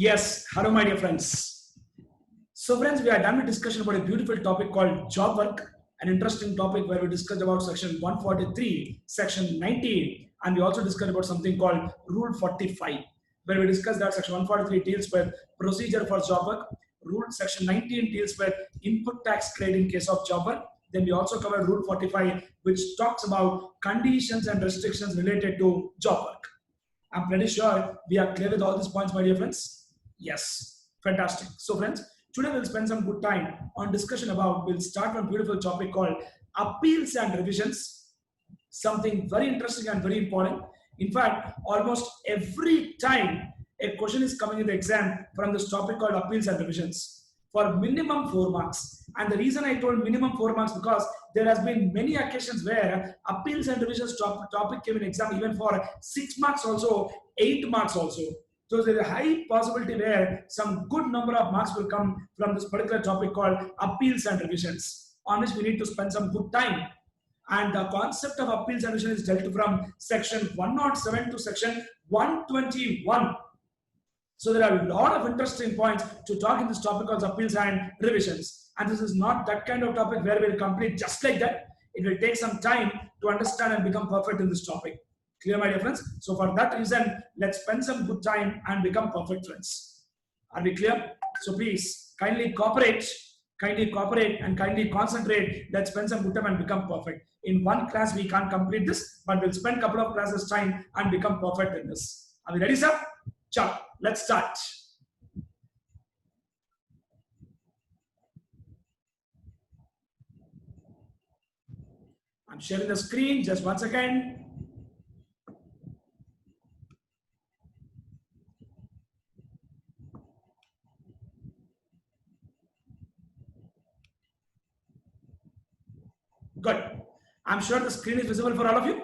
Yes, hello my dear friends. So friends, we are done with discussion about a beautiful topic called job work, an interesting topic where we discussed about section 143, section 19, and we also discussed about something called rule 45, where we discussed that section 143 deals with procedure for job work, rule section 19 deals with input tax credit in case of job work. Then we also covered rule 45, which talks about conditions and restrictions related to job work. I'm pretty sure we are clear with all these points, my dear friends. Yes, fantastic. So, friends, today we'll spend some good time on discussion about. We'll start on a beautiful topic called appeals and revisions. Something very interesting and very important. In fact, almost every time a question is coming in the exam from this topic called appeals and revisions for minimum 4 marks. And the reason I told minimum 4 marks because there has been many occasions where appeals and revisions topic came in exam even for 6 marks also, 8 marks also. So there is a high possibility where some good number of marks will come from this particular topic called appeals and revisions, on which we need to spend some good time. And the concept of appeals and revision is dealt from section 107 to section 121. So there are a lot of interesting points to talk in this topic called appeals and revisions. And this is not that kind of topic where we'll complete just like that. It will take some time to understand and become perfect in this topic. Clear, my dear friends? So for that reason, let's spend some good time and become perfect friends. Are we clear? So please, kindly cooperate and kindly concentrate. Let's spend some good time and become perfect. In one class, we can't complete this, but we'll spend a couple of classes time and become perfect in this. Are we ready, sir? Ciao. Let's start. I'm sharing the screen. Just 1 second. Good. I'm sure the screen is visible for all of you.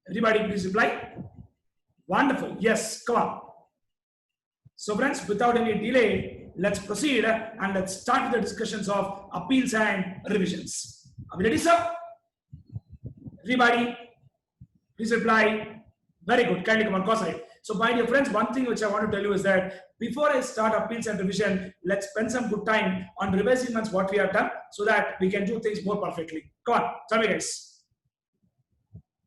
Everybody, please reply. Wonderful. Yes, come on. So friends, without any delay, let's proceed and let's start with the discussions of appeals and revisions. Are we ready, sir? Everybody, please reply. Very good. Kindly come on, go side. So my dear friends, one thing which I want to tell you is that before I start appeals and revision, let's spend some good time on revising once what we have done so that we can do things more perfectly. Come on, tell me guys.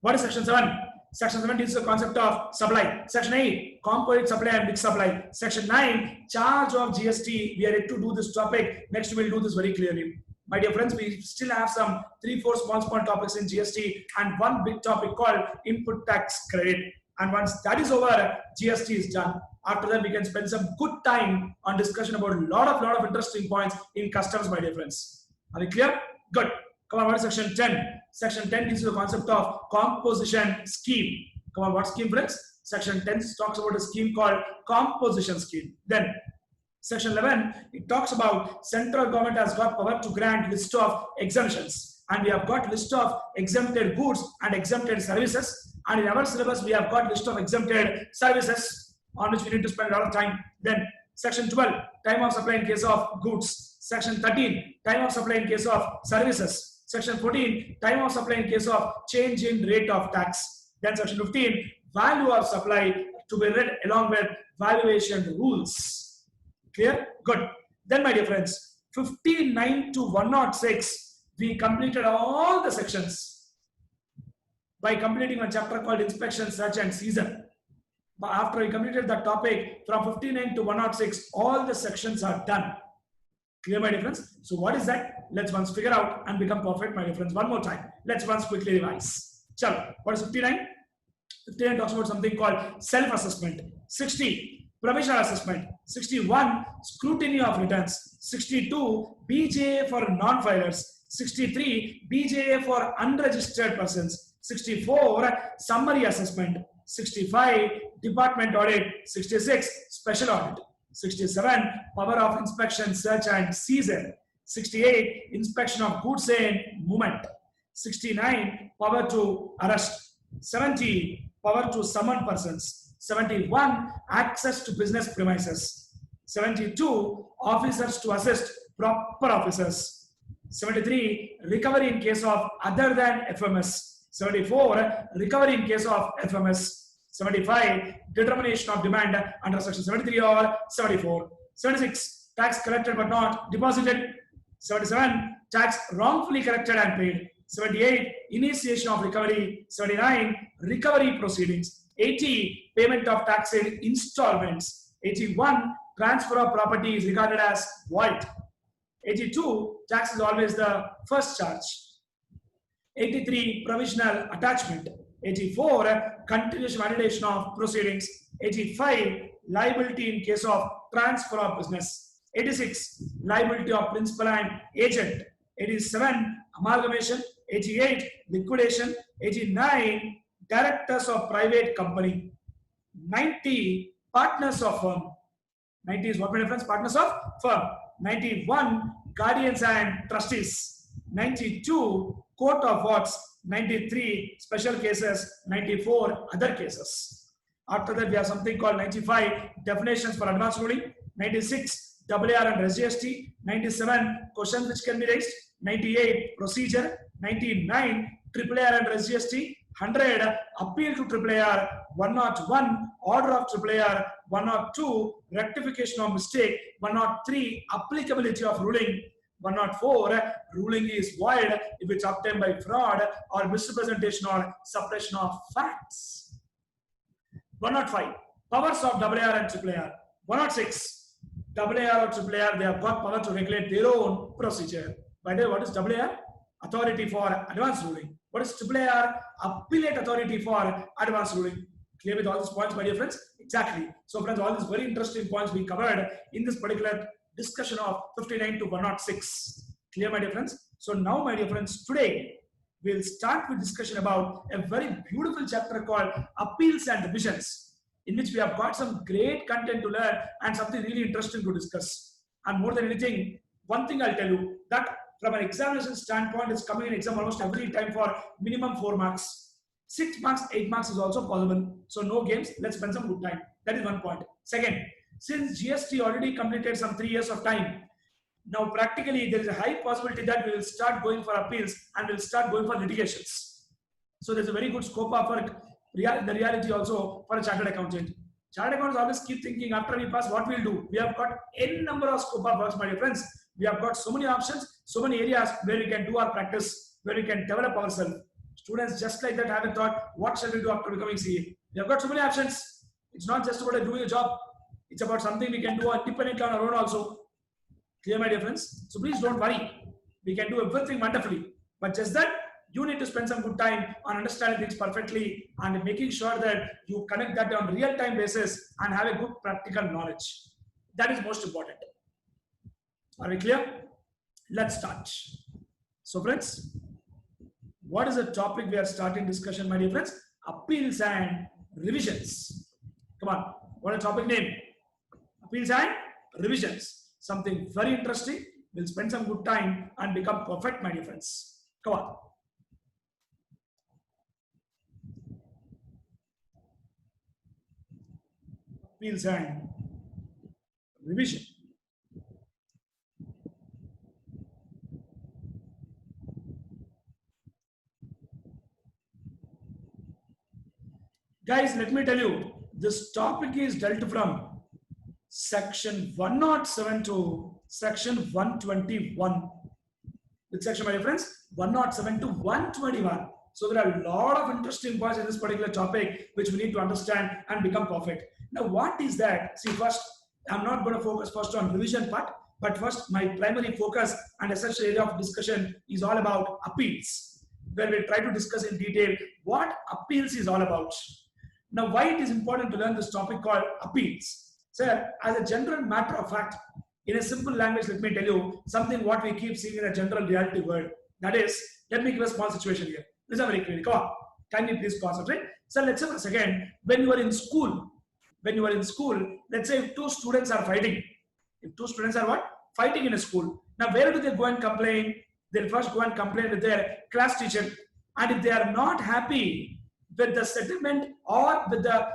What is section 7? Section 7 deals with the concept of supply. Section 8, composite supply and mixed supply. Section 9, charge of GST. We are yet to do this topic. Next, we will do this very clearly. My dear friends, we still have some 3-4 small topics in GST and one big topic called input tax credit. And once that is over, GST is done. After that, we can spend some good time on discussion about a lot of interesting points in customs, my dear friends. Are we clear? Good. Come on, what is section 10? Section 10 deals with the concept of composition scheme. Come on, what scheme, friends? Section 10 talks about a scheme called composition scheme. Then, section 11, it talks about central government has got power to grant list of exemptions. And we have got list of exempted goods and exempted services. And in our syllabus, we have got list of exempted services on which we need to spend a lot of time. Then, section 12, time of supply in case of goods. Section 13, time of supply in case of services. Section 14, time of supply in case of change in rate of tax. Then section 15, value of supply to be read along with valuation rules. Clear? Good. Then my dear friends, 59 to 106, we completed all the sections by completing a chapter called inspection, search and season. But after we completed that topic, from 59 to 106, all the sections are done. Clear, my dear friends? So what is that? Let's once figure out and become perfect, my dear friends. One more time. Let's once quickly revise. Chalo. What is 59? 59 talks about something called self-assessment. 60, provisional assessment. 61, scrutiny of returns. 62, BJA for non-filers. 63, BJA for unregistered persons. 64, summary assessment. 65, department audit. 66, special audit. 67, power of inspection, search and season. 68, inspection of goods in movement. 69, power to arrest. 70, power to summon persons. 71, access to business premises. 72, officers to assist proper officers. 73, recovery in case of other than FMS. 74, recovery in case of FMS. 75. Determination of demand under section 73 or 74. 76. Tax collected but not deposited. 77. Tax wrongfully collected and paid. 78. Initiation of recovery. 79. Recovery proceedings. 80. Payment of tax in installments. 81. Transfer of property is regarded as void. 82. Tax is always the first charge. 83. Provisional attachment. 84. Continuous validation of proceedings. 85. Liability in case of transfer of business. 86. Liability of principal and agent. 87. Amalgamation. 88. Liquidation. 89. Directors of private company. 90. Partners of firm. 90 is what my difference? Partners of firm. 91. Guardians and trustees. 92. Court of works. 93. Special cases. 94. Other cases. After that, we have something called 95. Definitions for advance ruling. 96. AR and SGST. 97. Questions which can be raised. 98. Procedure. 99. AR and SGST. 100. Appeal to AR. 101. Order of AR. 102. Rectification of mistake. 103. Applicability of ruling. 104. Ruling is void if it's obtained by fraud or misrepresentation or suppression of facts. 105. Powers of AR and AR. 106. AR or AR, they have got power to regulate their own procedure. By the way, what is AR? Authority for advance ruling. What is AR? Appellate authority for advance ruling. Clear with all these points, my dear friends? Exactly. So friends, all these very interesting points we covered in this particular discussion of 59 to 106. Clear, my dear friends? So now, my dear friends, today we'll start with discussion about a very beautiful chapter called Appeals and Revisions, in which we have got some great content to learn and something really interesting to discuss. And more than anything, one thing I'll tell you, that from an examination standpoint, it's coming in exam almost every time for minimum 4 marks. 6 marks, 8 marks is also possible. So no games, let's spend some good time. That is one point. Second, since GST already completed some 3 years of time, now practically there is a high possibility that we will start going for appeals and we'll start going for litigations. So there's a very good scope of the reality also for a chartered accountant. Chartered accountants always keep thinking after we pass what we'll do. We have got n number of scope of works, my dear friends. We have got so many options, so many areas where we can do our practice, where we can develop ourselves. Students just like that haven't thought, what shall we do after becoming CA? We have got so many options. It's not just about doing a job. It's about something we can do independently on our own also. Clear, my dear friends? So please don't worry. We can do everything wonderfully. But just that, you need to spend some good time on understanding things perfectly and making sure that you connect that on real-time basis and have a good practical knowledge. That is most important. Are we clear? Let's start. So friends, what is the topic we are starting discussion, my dear friends? Appeals and revisions. Come on, what is the topic name? Appeals and revisions. Something very interesting. We'll spend some good time and become perfect, my dear friends. Come on. Appeals and revision. Guys, let me tell you, this topic is dealt from section 107 to section 121. Which section, my dear friends? 107 to 121. So there are a lot of interesting points in this particular topic which we need to understand and become perfect. Now, what is that? See, first, I'm not going to focus first on revision part, but first my primary focus and essential area of discussion is all about appeals, where we'll try to discuss in detail what appeals is all about. Now, why it is important to learn this topic called appeals? Sir, as a general matter of fact, in a simple language, let me tell you something what we keep seeing in a general reality world. That is, let me give a small situation here. Listen very clearly. Come on. Can you please concentrate? So let's say once again, when you are in school, let's say if 2 students are fighting. If 2 students are what? Fighting in a school. Now, where do they go and complain? They'll first go and complain with their class teacher. And if they are not happy with the settlement or with the,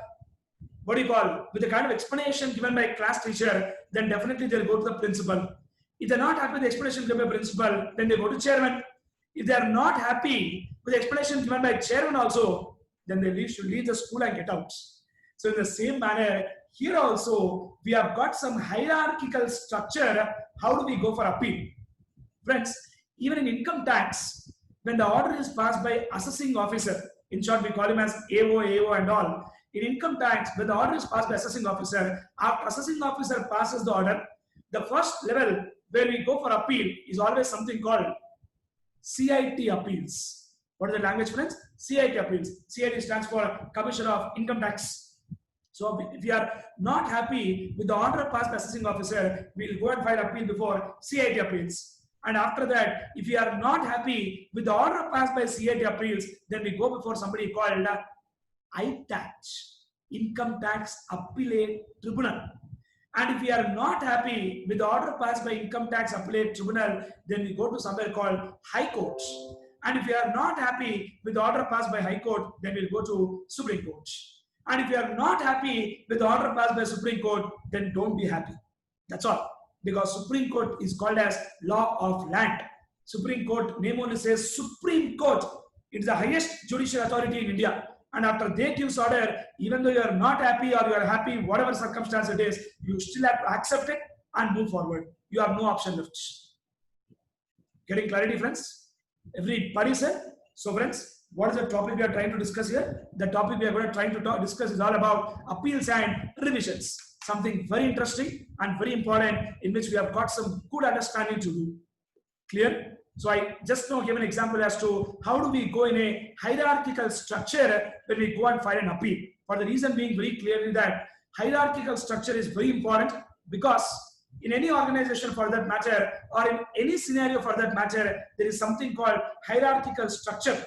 with the kind of explanation given by class teacher, then definitely they'll go to the principal. If they're not happy with the explanation given by principal, then they go to chairman. If they are not happy with the explanation given by chairman also, then they should leave the school and get out. So in the same manner, here also, we have got some hierarchical structure. How do we go for appeal? Friends, even in income tax, when the order is passed by assessing officer, in short we call him as AO and all. In income tax, when the order is passed by assessing officer, after assessing officer passes the order, the first level where we go for appeal is always something called CIT appeals. What is the language, friends? CIT appeals. CIT stands for Commissioner of Income Tax. So if we are not happy with the order passed by assessing officer, we will go and file appeal before CIT appeals. And after that, if we are not happy with the order passed by CIT appeals, then we go before somebody called ITAT, Income Tax Appellate Tribunal. And if we are not happy with the order passed by Income Tax Appellate Tribunal, then we go to somewhere called High Court. And if we are not happy with the order passed by High Court, then we'll go to Supreme Court. And if you are not happy with the order passed by Supreme Court, then don't be happy. That's all. Because Supreme Court is called as law of land. Supreme Court, name only says Supreme Court. It is the highest judicial authority in India. And after they give order, even though you are not happy or you are happy, whatever circumstance it is, you still have to accept it and move forward. You have no option left. Getting clarity, friends? Everybody said? So, friends, what is the topic we are trying to discuss here? The topic we are going to try to discuss is all about appeals and revisions. Something very interesting and very important in which we have got some good understanding to do. Clear? So I just now give an example as to how do we go in a hierarchical structure when we go and file an appeal. For the reason being very clearly that hierarchical structure is very important, because in any organization for that matter, or in any scenario for that matter, there is something called hierarchical structure.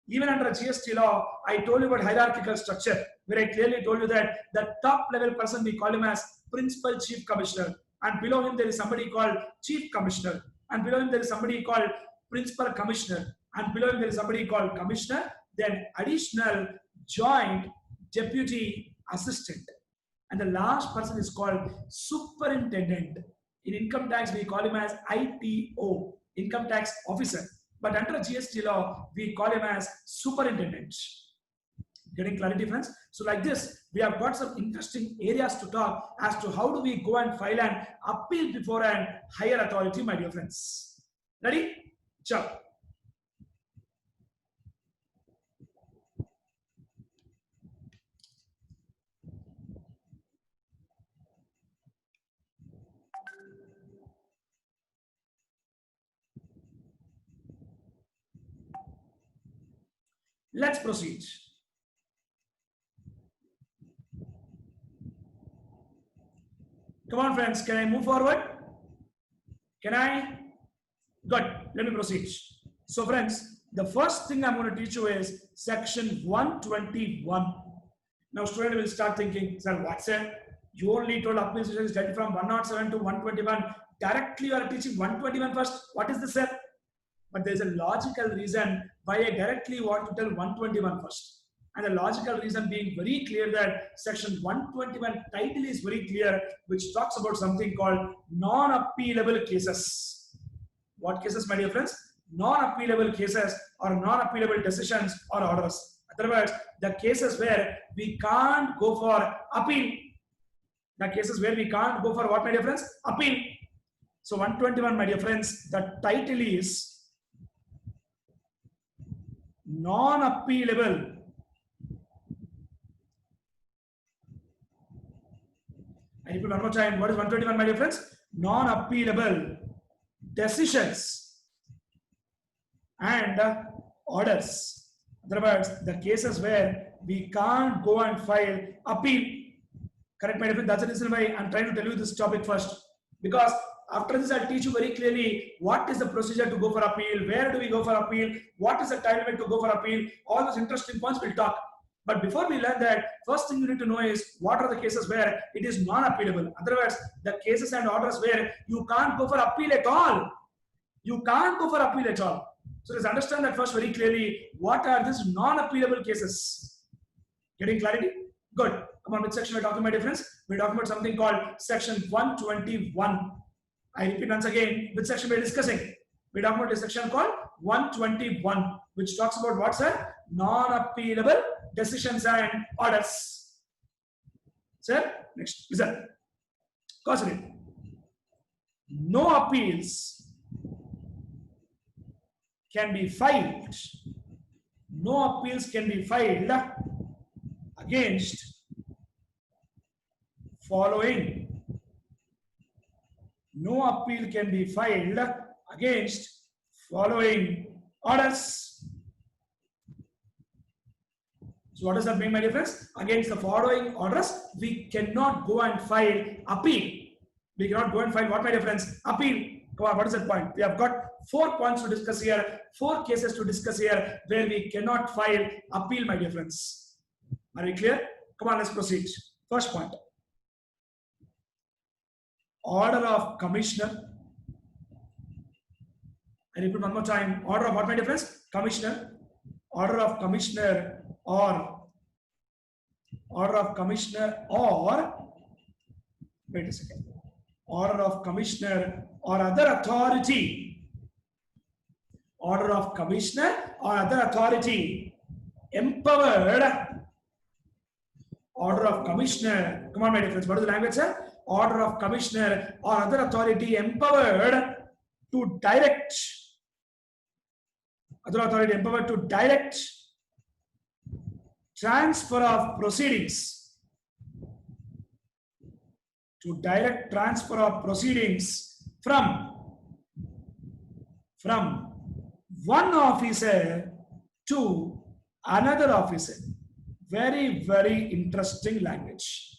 Even under GST law, I told you about hierarchical structure, where I clearly told you that the top level person, we call him as Principal Chief Commissioner, and below him there is somebody called Chief Commissioner, and below him there is somebody called Principal Commissioner, and below him there is somebody called Commissioner, then Additional Joint Deputy Assistant, and the last person is called Superintendent. In income tax, we call him as ITO, Income Tax Officer. But under GST law, we call him as Superintendent. Getting clarity, friends? So like this, we have got some interesting areas to talk as to how do we go and file an appeal before an higher authority, my dear friends. Ready? Ciao. Let's proceed. Come on, friends. Can I move forward? Can I? Good. Let me proceed. So, friends, the first thing I'm going to teach you is section 121. Now, student will start thinking, sir, what's it? You only told appeals is study from 107 to 121. Directly, you are teaching 121 first. What is this, sir? But there is a logical reason why I directly want to tell 121 first. And the logical reason being very clear that section 121 title is very clear, which talks about something called non-appealable cases. What cases, my dear friends? Non-appealable cases or non-appealable decisions or orders. In other words, the cases where we can't go for appeal. The cases where we can't go for what, my dear friends? Appeal. So 121, my dear friends, the title is non-appealable. I repeat one more time. What is 121, my dear friends? Non-appealable decisions and orders. In other words, the cases where we can't go and file appeal. Correct, my dear friends? That's the reason why I'm trying to tell you this topic first. Because after this, I'll teach you very clearly what is the procedure to go for appeal, where do we go for appeal, what is the time limit to go for appeal. All those interesting points we'll talk. But before we learn that, first thing you need to know is what are the cases where it is non-appealable. In other words, the cases and orders where you can't go for appeal at all. You can't go for appeal at all. So let's understand that first very clearly. What are these non-appealable cases? Getting clarity? Good. Come on, which section we're talking about, difference? We're talking about something called section 121. I repeat once again, which section we're discussing? We're talking about a section called 121, which talks about what's a non-appealable decisions and orders. Sir, next, listen. Consider. No appeals can be filed. No appeals can be filed against following. No appeal can be filed against following orders. So what does that mean, my dear friends? Against the following orders, we cannot go and file appeal. We cannot go and file what, my dear friends? Appeal. Come on, what is that point? We have got 4 points to discuss here, 4 cases to discuss here where we cannot file appeal, my dear friends. Are we clear? Come on, let's proceed. First point. Order of commissioner. I repeat one more time. Order of what, my dear friends? Commissioner. Order of commissioner or order of commissioner or wait a second. Order of commissioner or other authority. Order of commissioner or other authority empowered. Order of commissioner. Come on, my dear friends. What is the language, sir? Order of commissioner or other authority empowered to direct. Other authority empowered to direct transfer of proceedings. To direct transfer of proceedings from one officer to another officer. Very, very interesting language.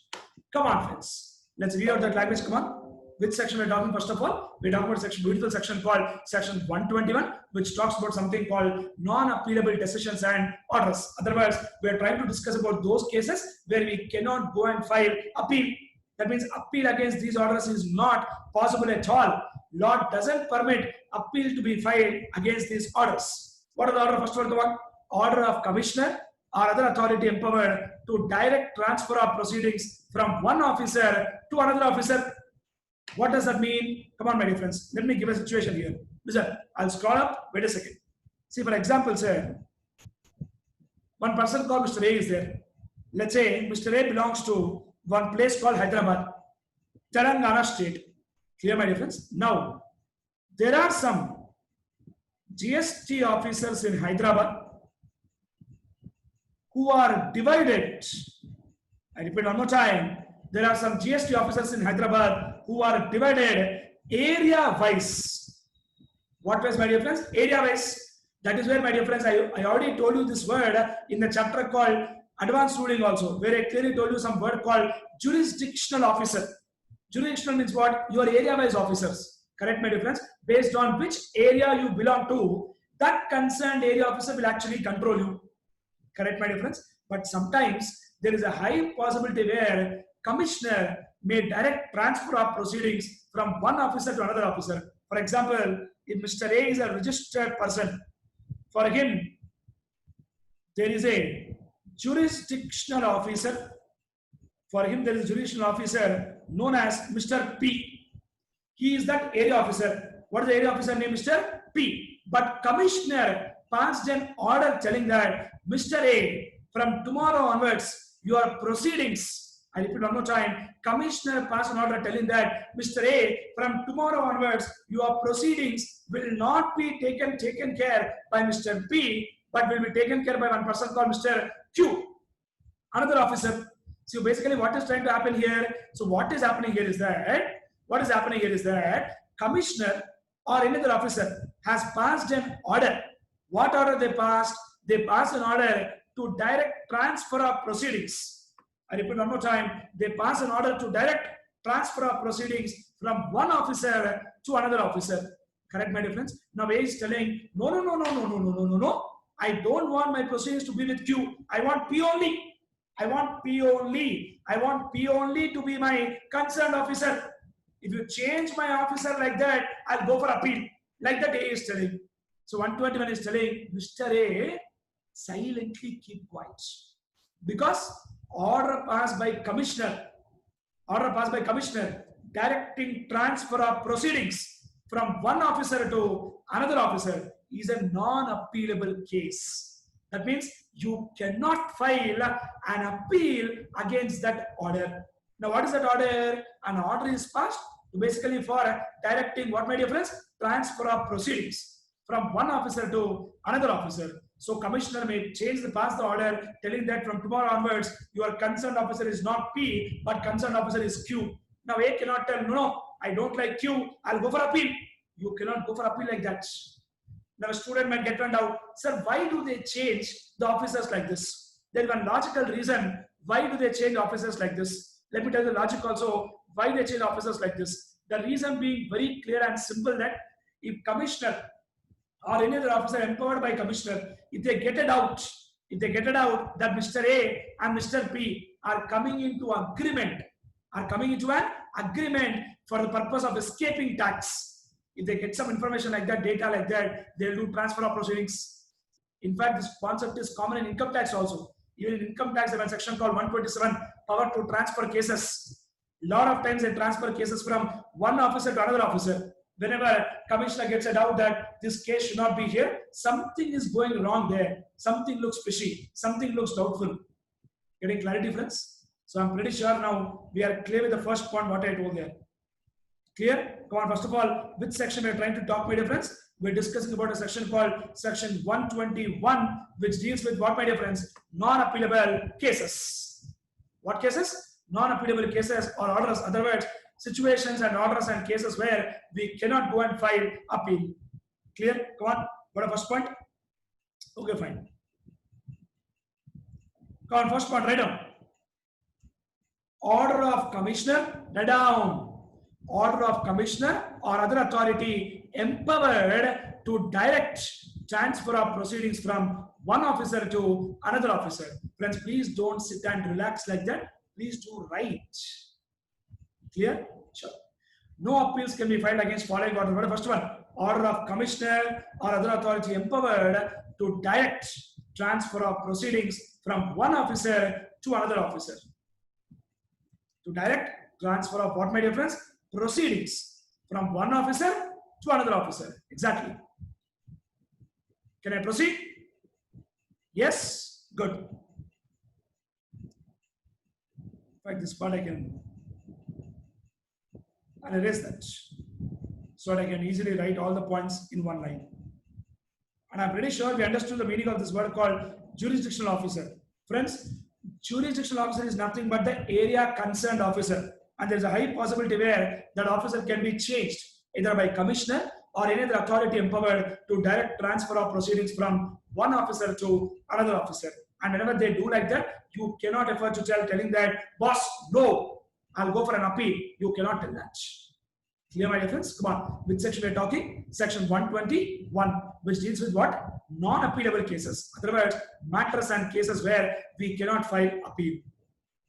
Come on, friends. Let's read out that language. Come on. Which section we're talking? First of all, we're talking about section, beautiful section called section 121, which talks about something called non-appealable decisions and orders. Otherwise, we're trying to discuss about those cases where we cannot go and file appeal. That means appeal against these orders is not possible at all. Law doesn't permit appeal to be filed against these orders. What are the order? First of all, come on. Order of commissioner or other authority empowered to direct transfer of proceedings from one officer to another officer. What does that mean? Come on, my dear friends. Let me give a situation here. Listen, I'll scroll up. Wait a second. See, for example, sir, one person called Mr. A is there. Let's say Mr. A belongs to one place called Hyderabad, Telangana state. Clear, my dear friends? Now, there are some GST officers in Hyderabad who are divided. I repeat one more time. There are some GST officers in Hyderabad who are divided area-wise. What wise, my dear friends? Area-wise. That is where, my dear friends, I already told you this word in the chapter called Advanced Ruling also, where I clearly told you some word called jurisdictional officer. Jurisdictional means what? Your area-wise officers. Correct, my dear friends? Based on which area you belong to, that concerned area officer will actually control you. Correct, my dear friends? But sometimes there is a high possibility where commissioner may direct transfer of proceedings from one officer to another officer. For example, if Mr. A is a registered person, for him, there is a jurisdictional officer. For him, there is a jurisdictional officer known as Mr. P. He is that area officer. What is the area officer name? Mr. P. But commissioner passed an order telling that Mr. A, from tomorrow onwards, your proceedings, I repeat one more time, commissioner passed an order telling that Mr. A, from tomorrow onwards, your proceedings will not be taken care by Mr. P, but will be taken care by one person called Mr. Q, another officer. So basically what is trying to happen here? So what is happening here is that commissioner or another officer has passed an order. What order they passed? They passed an order to direct transfer of proceedings. I repeat one more time. They pass an order to direct transfer of proceedings from one officer to another officer. Correct, my dear friends? Now A is telling, no. I don't want my proceedings to be with Q. I want P only. I want P only to be my concerned officer. If you change my officer like that, I'll go for appeal. Like that A is telling. So 121 is telling Mr. A, silently keep quiet. Because order passed by commissioner, directing transfer of proceedings from one officer to another officer is a non-appealable case. That means you cannot file an appeal against that order. Now, what is that order? An order is passed basically for directing what, my dear friends? Transfer of proceedings from one officer to another officer. So commissioner may pass the order telling that from tomorrow onwards, your concerned officer is not P, but concerned officer is Q. Now A cannot tell, no, I don't like Q, I'll go for appeal. You cannot go for appeal like that. Now a student might get turned out, sir, why do they change the officers like this? There is one logical reason. Why do they change officers like this? Let me tell you the logic also, why they change officers like this. The reason being very clear and simple, that if commissioner or any other officer empowered by commissioner, if they get it out that Mr. A and Mr. P are coming into an agreement for the purpose of escaping tax. If they get some information like that, data like that, they'll do transfer of proceedings. In fact, this concept is common in income tax also. Even in income tax, there is a section called 127, power to transfer cases. A lot of times they transfer cases from one officer to another officer. Whenever commissioner gets a doubt that this case should not be here, something is going wrong there. Something looks fishy. Something looks doubtful. Getting clarity, friends? So I'm pretty sure now we are clear with the first point what I told there. Clear? Come on, first of all, which section we are trying to talk, my dear friends? We're discussing about a section called section 121, which deals with what, my dear friends? Non-appealable cases. What cases? Non-appealable cases or orders. Other words, situations and orders and cases where we cannot go and file appeal. Clear? Come on. What a first point? Okay, fine. Come on, first point, write down. Order of commissioner, write down. Order of commissioner or other authority empowered to direct transfer of proceedings from one officer to another officer. Friends, please don't sit and relax like that. Please do write. Clear? Sure. No appeals can be filed against following order. What is the first one? Order of commissioner or other authority empowered to direct transfer of proceedings from one officer to another officer. To direct transfer of what, my dear friends? Proceedings from one officer to another officer. Exactly. Can I proceed? Yes? Good. In fact, this part I can erase that so that I can easily write all the points in one line. And I'm pretty sure we understood the meaning of this word called jurisdictional officer. Friends, jurisdictional officer is nothing but the area concerned officer. And there's a high possibility where that officer can be changed either by commissioner or any other authority empowered to direct transfer of proceedings from one officer to another officer. And whenever they do like that, you cannot afford to telling that, boss, no, I'll go for an appeal. You cannot tell that. Clear, my dear friends? Come on. Which section we're talking? Section 121, which deals with what? Non-appealable cases. In other words, matters and cases where we cannot file appeal.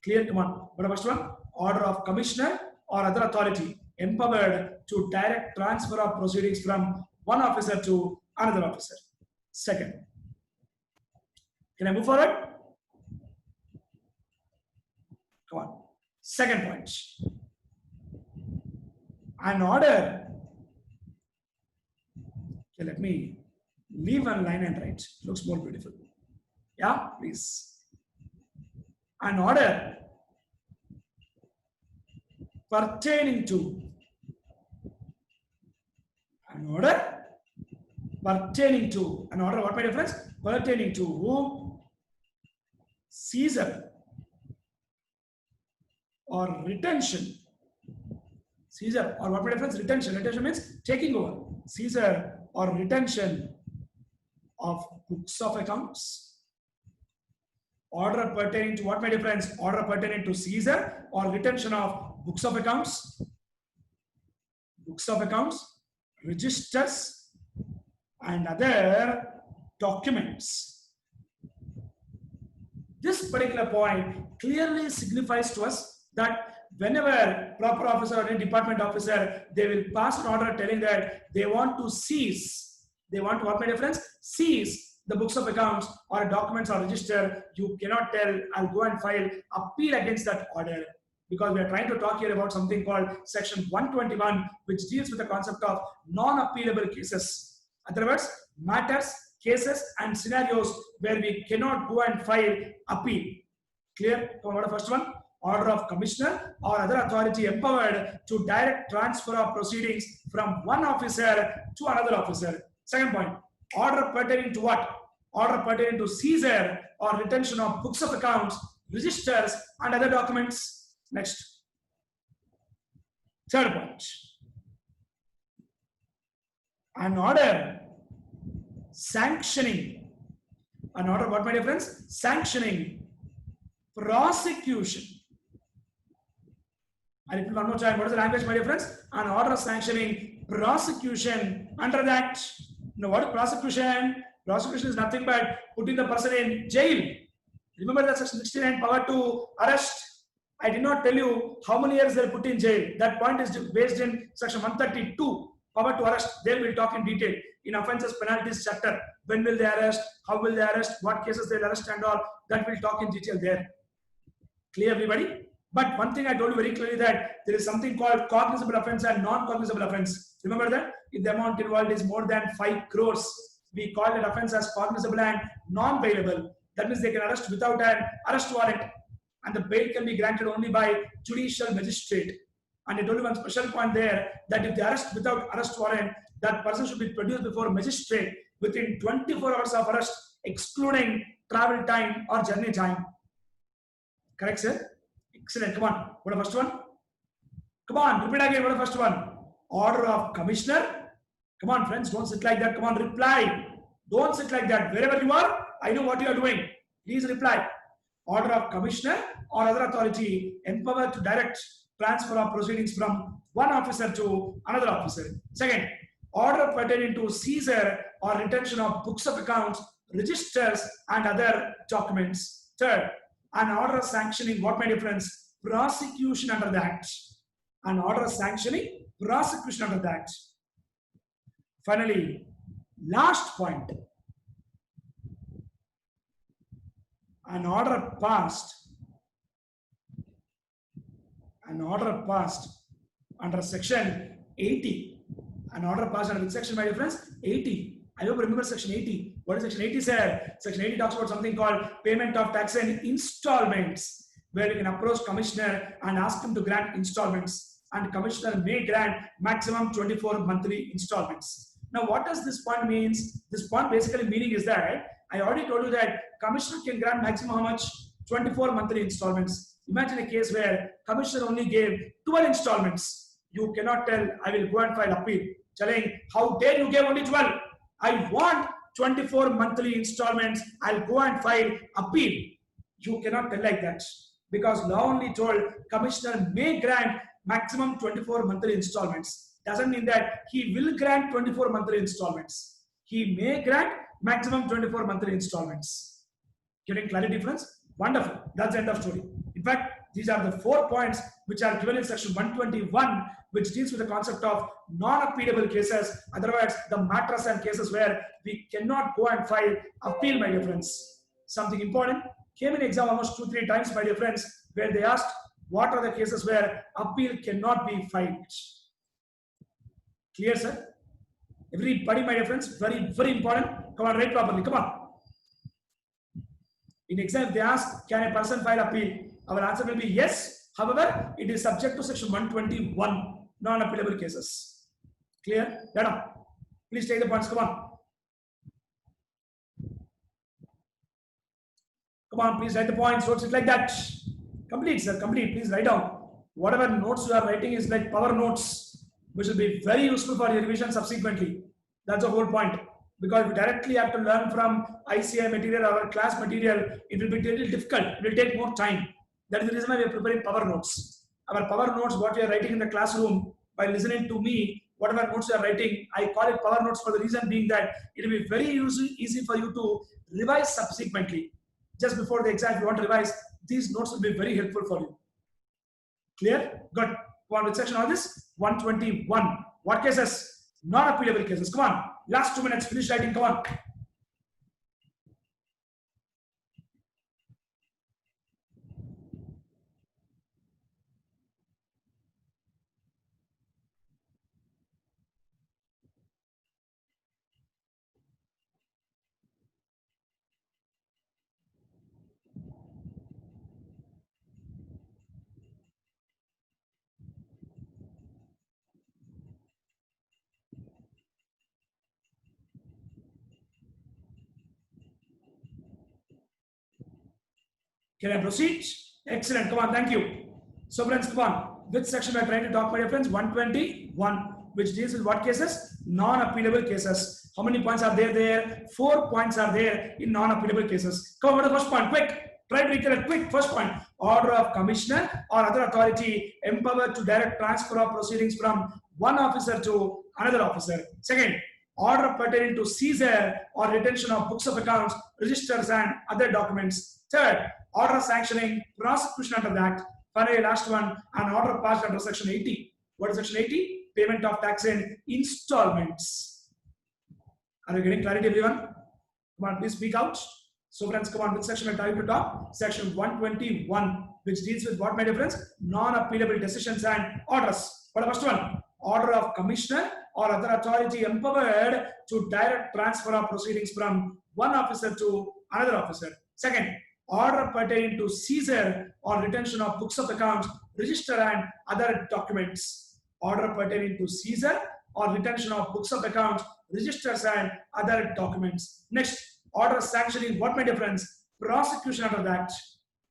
Clear? Come on. What the first one? Order of commissioner or other authority empowered to direct transfer of proceedings from one officer to another officer. Second. Can I move forward? Come on. Second point. An order. Okay, let me leave one line and write. Looks more beautiful. Yeah, please. An order pertaining to. An order pertaining to. An order, what my dear friends? Pertaining to whom? Seizure or retention. Seizure or what my dear friends? Retention. Retention means taking over. Seizure or retention of books of accounts. Order pertaining to what, my dear friends? Order pertaining to seizure or retention of books of accounts. Books of accounts, registers, and other documents. This particular point clearly signifies to us that whenever proper officer or any department officer, they will pass an order telling that they want to seize. They want to, what my dear friends? Seize the books of accounts or documents or register. You cannot tell, I'll go and file appeal against that order. Because we are trying to talk here about something called section 121, which deals with the concept of non-appealable cases. In other words, matters cases and scenarios where we cannot go and file appeal. Clear? Come on, what the first one? Order of commissioner or other authority empowered to direct transfer of proceedings from one officer to another officer. Second point, order pertaining to what? Order pertaining to seizure or retention of books of accounts, registers, and other documents. Next. Third point, an order sanctioning, an order, what my dear friends? Sanctioning prosecution. I repeat one more time. What is the language, my dear friends? An order sanctioning prosecution under that. Now, what is prosecution? Prosecution is nothing but putting the person in jail. Remember that section 69, power to arrest. I did not tell you how many years they put in jail. That point is based in section 132, power to arrest. There we'll talk in detail in offences penalties chapter. When will they arrest? How will they arrest? What cases they'll arrest and all. That we'll talk in detail there. Clear, everybody? But one thing I told you very clearly, that there is something called cognizable offense and non-cognizable offense. Remember that? If the amount involved is more than 5 crores, we call that offense as cognizable and non-bailable. That means they can arrest without an arrest warrant, and the bail can be granted only by judicial magistrate. And I told you one special point there, that if they arrest without arrest warrant, that person should be produced before magistrate within 24 hours of arrest, excluding travel time or journey time. Correct, sir? Excellent. Come on. What the first one? Come on. Repeat again. What the first one? Order of commissioner. Come on, friends. Don't sit like that. Come on. Reply. Don't sit like that. Wherever you are, I know what you are doing. Please reply. Order of commissioner or other authority empowered to direct transfer of proceedings from one officer to another officer. Second, order pertaining to seizure or retention of books of accounts, registers, and other documents. Third, an order sanctioning, what my difference? Prosecution under the Act. An order sanctioning prosecution under the Act. Finally, last point. An order passed under section 80. An order passed under which section, my dear friends? 80. I hope you remember section 80. What is section 80 said? Section 80 talks about something called payment of tax and installments, where you can approach commissioner and ask him to grant installments, and commissioner may grant maximum 24 monthly installments. Now, what does this point means? This point basically meaning is that I already told you that commissioner can grant maximum how much? 24 monthly installments. Imagine a case where commissioner only gave 12 installments. You cannot tell, I will go and file appeal, telling, how dare you give only 12? I want 24 monthly installments. I'll go and file appeal. You cannot tell like that, because law only told commissioner may grant maximum 24 monthly installments. Doesn't mean that he will grant 24 monthly installments. He may grant maximum 24 monthly installments. Getting clarity, friends? Wonderful. That's the end of story. In fact, these are the 4 points which are given in section 121, which deals with the concept of non-appealable cases. Otherwise, the matters and cases where we cannot go and file appeal, my dear friends. Something important came in exam almost 2-3 times, my dear friends, where they asked, what are the cases where appeal cannot be filed? Clear, sir? Everybody, my dear friends, very, very important. Come on, write properly. Come on. In exam, they ask, can a person file appeal? Our answer will be yes. However, it is subject to section 121, non-appealable cases. Clear? Done. Please take the points. Come on. Come on, please write the points. Don't sit like that. Complete, sir. Complete. Please write down. Whatever notes you are writing is like power notes, which will be very useful for your revision subsequently. That's the whole point. Because we directly have to learn from ICI material or class material, it will be a little difficult. It will take more time. That is the reason why we are preparing power notes. Our power notes, what we are writing in the classroom, by listening to me, whatever notes you are writing, I call it power notes for the reason being that it will be very easy for you to revise subsequently. Just before the exam, if you want to revise, these notes will be very helpful for you. Clear? Good. Go on, which section on this? 121. What cases? Non-appealable cases. Come on. Last 2 minutes. Finish writing. Come on. Can I proceed? Excellent. Come on. Thank you. So friends, come on. Which section we are trying to talk, my dear friends? 121, which deals with what cases? Non-appealable cases. How many points are there? 4 points are there in non-appealable cases. Come on, what is the first point? Quick. Try to recollect quick. First point. Order of commissioner or other authority empowered to direct transfer of proceedings from one officer to another officer. Second, order pertaining to seizure or retention of books of accounts, registers and other documents. Third, order sanctioning prosecution under the Act. Finally, last one, an order passed under Section 80. What is Section 80? Payment of tax in installments. Are you getting clarity, everyone? Come on, please speak out. So friends, come on, which section are trying to talk? Section 121, which deals with what, my dear friends? Non-appealable decisions and orders. What is the first one? Order of commissioner or other authority empowered to direct transfer of proceedings from one officer to another officer. Second, order pertaining to seizure or retention of books of accounts, register and other documents. Order pertaining to seizure or retention of books of accounts, registers and other documents. Next, order sanctioning what, my dear friends? Prosecution under the Act.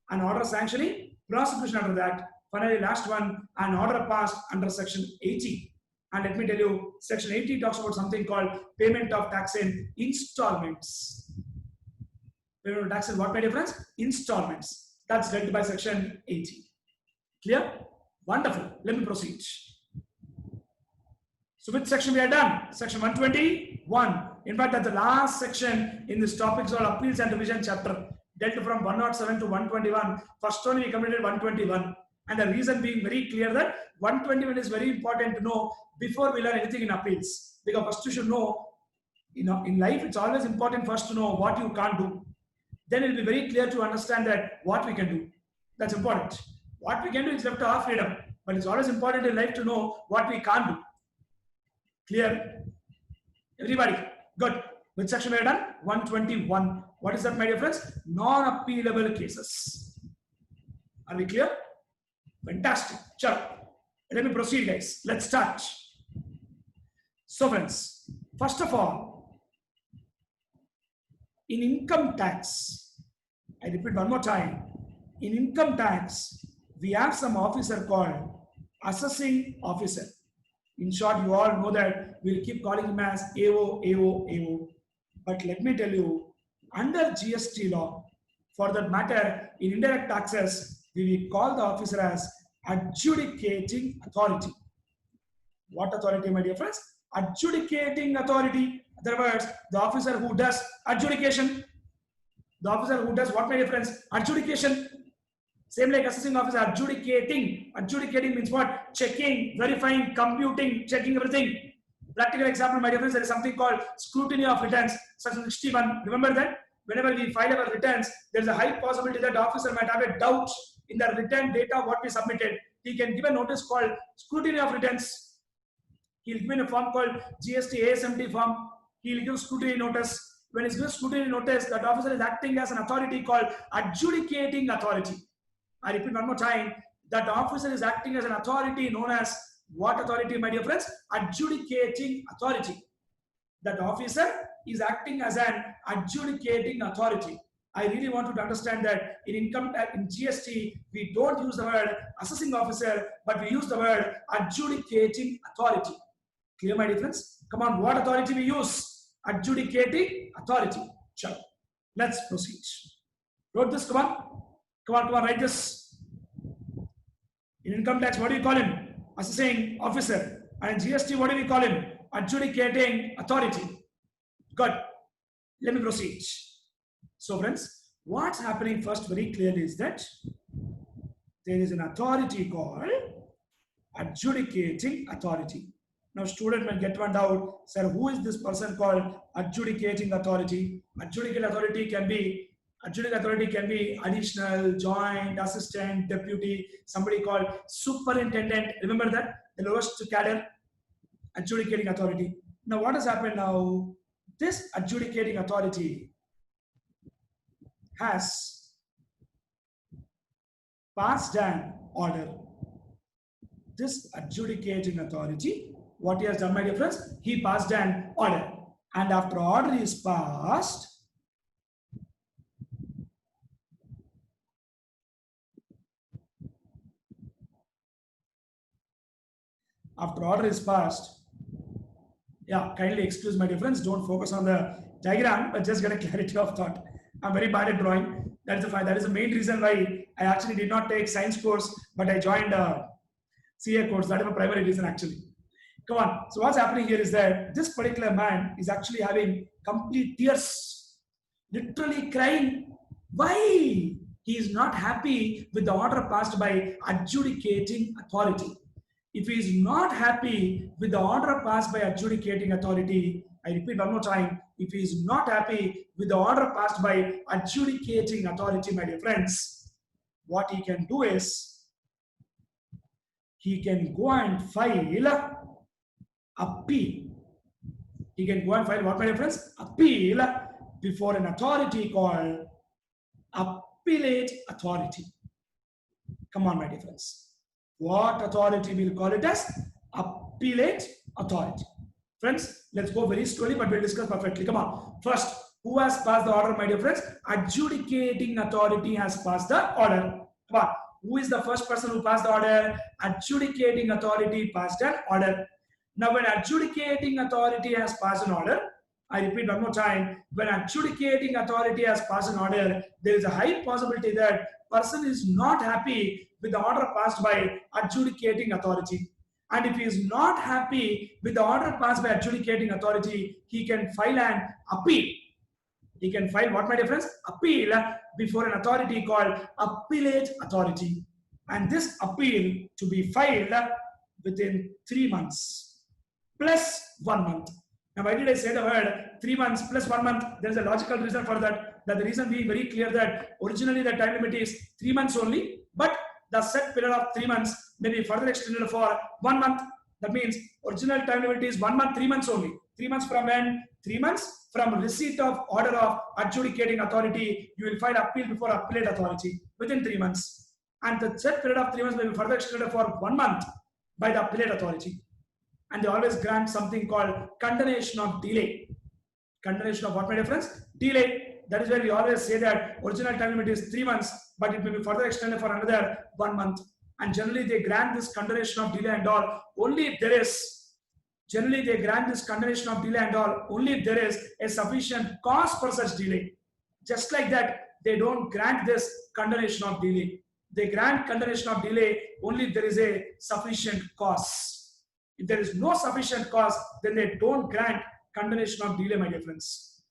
An order sanctioning prosecution under the Act. Finally, last one, an order passed under Section 80. And let me tell you, Section 80 talks about something called payment of tax in installments. Payment of tax in what, my dear friends? Installments. That's dealt by Section 80. Clear? Wonderful. Let me proceed. So which section we are done? Section 121. In fact, that's the last section in this topic called Appeals and Revision chapter. Dealt from 107 to 121. First only we completed 121. And the reason being very clear that 121 is very important to know before we learn anything in appeals. Because first you should know, in life it's always important first to know what you can't do. Then it will be very clear to understand that what we can do. That's important. What we can do is left to our freedom. But it's always important in life to know what we can't do. Clear? Everybody? Good. Which section we are done? 121. What is that, my dear friends? Non-appealable cases. Are we clear? Fantastic. Sure. Let me proceed, guys. Let's start. So, friends, first of all, in income tax, I repeat one more time. In income tax, we have some officer called assessing officer. In short, you all know that we'll keep calling him as AO, AO, AO. But let me tell you, under GST law, for that matter, in indirect taxes, we will call the officer as adjudicating authority. What authority, my dear friends? Adjudicating authority. In other words, the officer who does adjudication. The officer who does what, my dear friends? Adjudication. Same like assessing officer, adjudicating. Adjudicating means what? Checking, verifying, computing, checking everything. Practical example, my dear friends, there is something called scrutiny of returns, section 61. Remember that? Whenever we file our returns, there is a high possibility that the officer might have a doubt in the return data what we submitted. He can give a notice called scrutiny of returns. He will give in a form called GST ASMT form. He will give scrutiny notice. When he gives scrutiny notice, that officer is acting as an authority called adjudicating authority. I repeat one more time, that officer is acting as an authority known as what authority, my dear friends? Adjudicating authority. That officer is acting as an adjudicating authority. I really want you to understand that in income tax, in GST, we don't use the word assessing officer, but we use the word adjudicating authority. Clear, my dear friends? Come on, what authority we use? Adjudicating authority. Sure. Let's proceed. Wrote this, come on. Come on, write this. In income tax, what do you call him? Assessing officer. And in GST, what do we call him? Adjudicating authority. Good. Let me proceed. So, friends, what's happening first very clearly is that there is an authority called adjudicating authority. Now, student may get one doubt, sir, who is this person called adjudicating authority? Adjudicating authority can be additional, joint, assistant, deputy, somebody called superintendent. Remember that? The lowest cadre, adjudicating authority. Now, what has happened now? This adjudicating authority has passed an order. This adjudicating authority, what he has done, my dear friends, he passed an order. And after order is passed, after order is passed. Yeah, kindly excuse my difference. Don't focus on the diagram, but just get a clarity of thought. I'm very bad at drawing. That is the main reason why I actually did not take science course, but I joined CA course. That is the primary reason actually. Come on. So what's happening here is that this particular man is actually having complete tears, literally crying. Why? He is not happy with the order passed by adjudicating authority. If he is not happy with the order passed by adjudicating authority, I repeat one more time, if he is not happy with the order passed by adjudicating authority, my dear friends, what he can do is, he can go and file appeal. He can go and file what, my dear friends? Appeal before an authority called appellate authority. Come on, my dear friends. What authority we'll call it as? Appellate authority. Friends, let's go very slowly, but we'll discuss perfectly. Come on. First, who has passed the order, my dear friends? Adjudicating authority has passed the order. Come on. Who is the first person who passed the order? Adjudicating authority passed an order. Now, when adjudicating authority has passed an order, I repeat one more time, when adjudicating authority has passed an order, there is a high possibility that person is not happy with the order passed by adjudicating authority. And if he is not happy with the order passed by adjudicating authority, he can file an appeal. He can file what, my dear friends? Appeal before an authority called appellate authority. And this appeal to be filed within 3 months plus 1 month. Now, why did I say the word 3 months plus 1 month? There is a logical reason for that. That the reason being very clear that originally the time limit is 3 months only, but the set period of 3 months may be further extended for 1 month. That means original time limit is 1 month, 3 months only. 3 months from when? 3 months from receipt of order of adjudicating authority. You will file appeal before appellate authority within 3 months. And the set period of 3 months may be further extended for 1 month by the appellate authority. And they always grant something called condonation of delay. Condonation of what, my dear friends? Delay. That is where we always say that original time limit is 3 months, but it may be further extended for another 1 month. And generally they grant this condonation of delay and all only if there is, generally they grant this condonation of delay and all only if there is a sufficient cause for such delay. Just like that, they don't grant this condonation of delay. They grant condonation of delay only if there is a sufficient cause. If there is no sufficient cause, then they don't grant condonation of delay, my dear friends.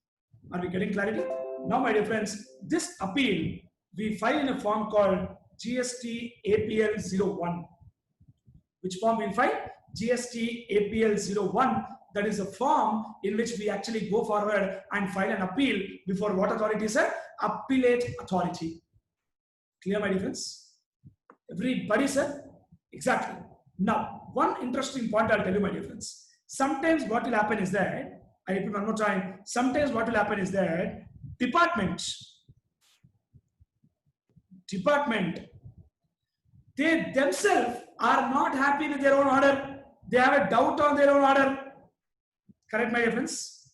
Are we getting clarity? Now, my dear friends, this appeal we file in a form called GST APL 01. Which form we'll file? GST APL 01. That is a form in which we actually go forward and file an appeal before what authority, sir? Appellate authority. Clear, my dear friends? Everybody, sir? Exactly. Now, one interesting point I'll tell you, my dear friends. Sometimes what will happen is that, I repeat one more time, sometimes what will happen is that department, they themselves are not happy with their own order. They have a doubt on their own order. Correct, my dear friends?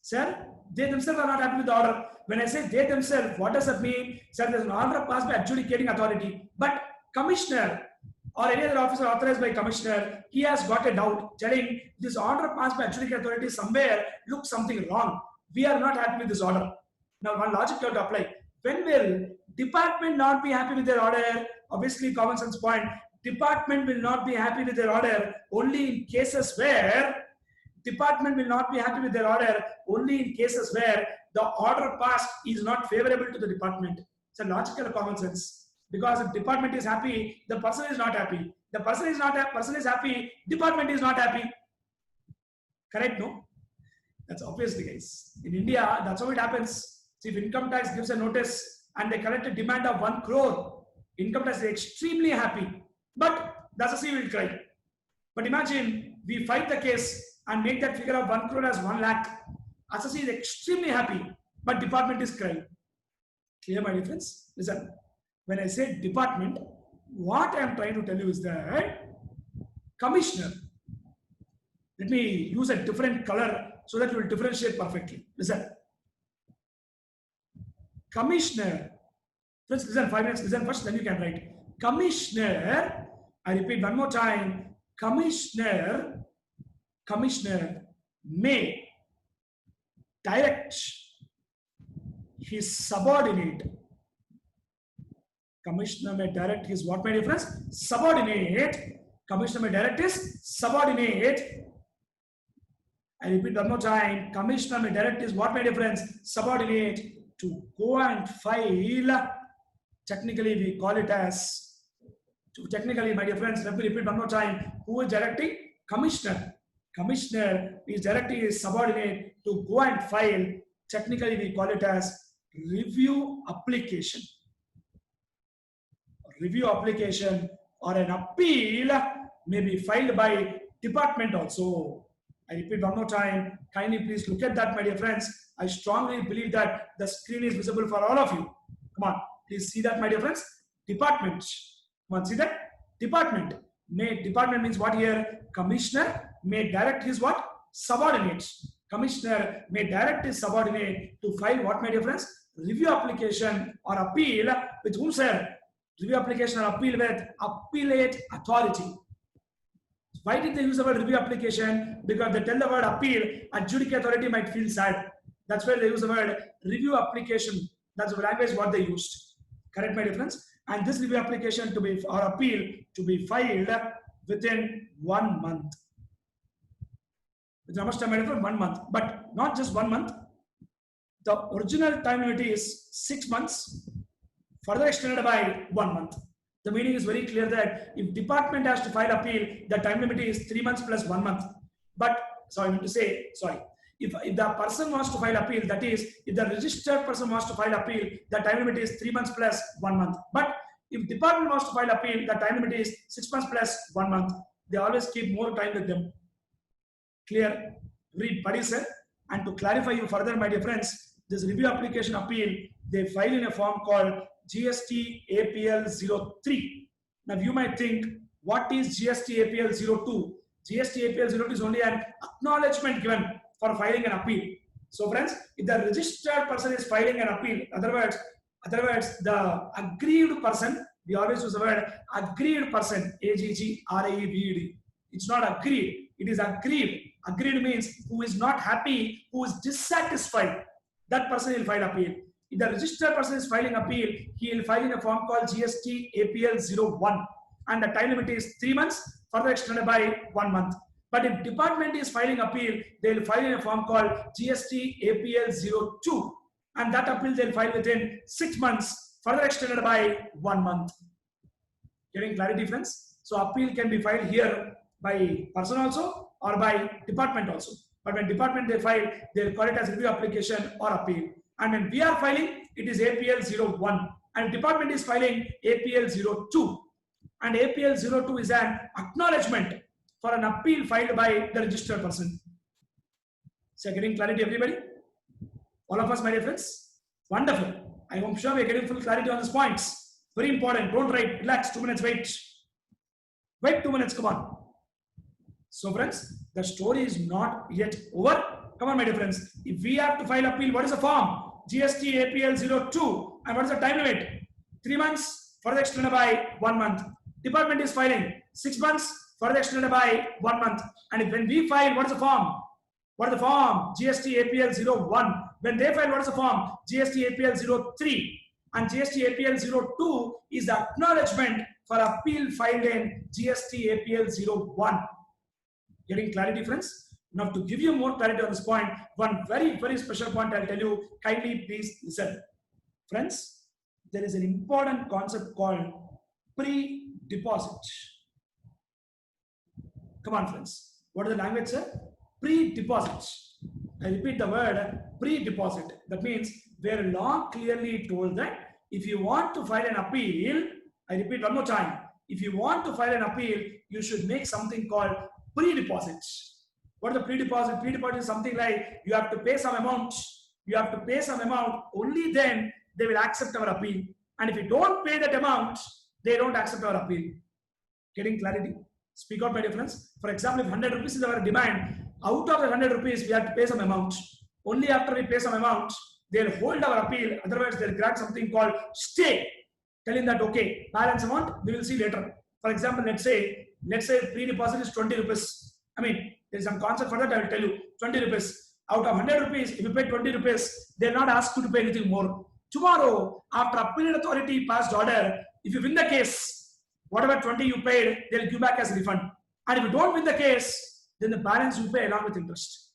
Sir, they themselves are not happy with the order. When I say they themselves, what does that mean? Sir, there's an order passed by adjudicating authority, but commissioner or any other officer authorized by commissioner, he has got a doubt telling this order passed by adjudicating authority somewhere looks something wrong. We are not happy with this order. Now, one logic you have to apply. When will department not be happy with their order? Obviously, common sense point. Department will not be happy with their order only in cases where department will not be happy with their order only in cases where the order passed is not favorable to the department. It's a logical common sense. Because if department is happy, the person is not happy. The person is not happy, person is happy, department is not happy. Correct, no? That's obviously, guys. In India, that's how it happens. See, if income tax gives a notice and they collect a demand of 1 crore, income tax is extremely happy. But the assessee will cry. But imagine we fight the case and make that figure of 1 crore as 1 lakh. Assessee is extremely happy, but department is crying. Clear, my dear friends? Listen. When I say department, what I am trying to tell you is that commissioner, let me use a different color so that you will differentiate perfectly. Listen. Commissioner, let's listen 5 minutes, listen first, then you can write. Commissioner, I repeat one more time, commissioner may direct his subordinate. Commissioner may direct his what, my dear friends? Subordinate. Commissioner may direct his subordinate. I repeat one more time. Commissioner may direct his what, my dear friends? Subordinate to go and file. Technically, we call it as. Technically, my dear friends, let me repeat one more time. Who is directing? Commissioner. Commissioner is directing his subordinate to go and file. Technically, we call it as review application. Review application or an appeal may be filed by department also. I repeat one more time. Kindly please look at that, my dear friends. I strongly believe that the screen is visible for all of you. Come on, please see that, my dear friends. Department. Come on, see that? Department. Department means what here? Commissioner may direct his what? Subordinates. Commissioner may direct his subordinate to file what, my dear friends? Review application or appeal with whom, sir? Review application or appeal with appellate authority. Why did they use the word review application? Because they tell the word appeal, adjudicate authority might feel sad. That's why they use the word review application. That's the language what they used. Correct, my dear friends? And this review application to be or appeal to be filed within 1 month. With how much time, my dear friend? 1 month. But not just 1 month. The original time limit is 6 months. Further extended by 1 month. The meaning is very clear that if department has to file appeal, the time limit is 3 months plus 1 month. But, so I mean to say, sorry, if the person wants to file appeal, that is, if the registered person wants to file appeal, the time limit is 3 months plus 1 month. But if department wants to file appeal, the time limit is 6 months plus 1 month. They always keep more time with them. Clear? Read Buddy sir. And to clarify you further, my dear friends, this review application appeal, they file in a form called GST APL 03. Now you might think, what is GST APL 02? GST APL 02 is only an acknowledgement given for filing an appeal. So friends, if the registered person is filing an appeal, other words, the aggrieved person, we always use the word aggrieved person, AGGRAVED. It's not agreed, it is aggrieved. Aggrieved means who is not happy, who is dissatisfied. That person will file appeal. If the registered person is filing appeal, he will file in a form called GST APL 01. And the time limit is 3 months, further extended by 1 month. But if department is filing appeal, they will file in a form called GST APL 02. And that appeal they will file within 6 months, further extended by 1 month. Getting clarity, friends? So appeal can be filed here by person also or by department also. But when department they file, they will call it as review application or appeal. And when we are filing, it is APL 01. And department is filing APL 02. And APL 02 is an acknowledgement for an appeal filed by the registered person. So getting clarity, everybody? All of us, my dear friends? Wonderful. I am sure we are getting full clarity on these points. Very important. Don't write. Relax. 2 minutes. Wait. Wait 2 minutes. Come on. So friends, the story is not yet over. Come on, my dear friends. If we have to file appeal, what is the form? GST APL 02. And what is the time limit? 3 months, further extended by 1 month. Department is filing 6 months, further extended by 1 month. And when we file, what is the form? What is the form? GST APL 01. When they file, what is the form? GST APL 03. And GST APL 02 is the acknowledgement for appeal filed in GST APL 01. Getting clarity, friends? Now, to give you more clarity on this point, one very, very special point I'll tell you. Kindly please listen. Friends, there is an important concept called pre-deposit. Come on, friends. What is the language, sir? Pre-deposit. I repeat the word pre-deposit. That means where law clearly told that if you want to file an appeal, I repeat one more time. If you want to file an appeal, you should make something called pre-deposit. What is the pre-deposit? Pre-deposit is something like you have to pay some amount. You have to pay some amount. Only then they will accept our appeal. And if you don't pay that amount, they don't accept our appeal. Getting clarity? Speak out, my dear friends. For example, if 100 rupees is our demand, out of the 100 rupees, we have to pay some amount. Only after we pay some amount, they'll hold our appeal. Otherwise, they'll grant something called stay, telling that, okay, balance amount, we will see later. For example, let's say pre-deposit is 20 rupees. I mean, there's some concept for that. I will tell you 20 rupees. Out of 100 rupees, if you pay 20 rupees, they'll not ask you to pay anything more. Tomorrow, after appellate authority passed order, if you win the case, whatever 20 you paid, they'll give back as a refund. And if you don't win the case, then the balance you pay along with interest.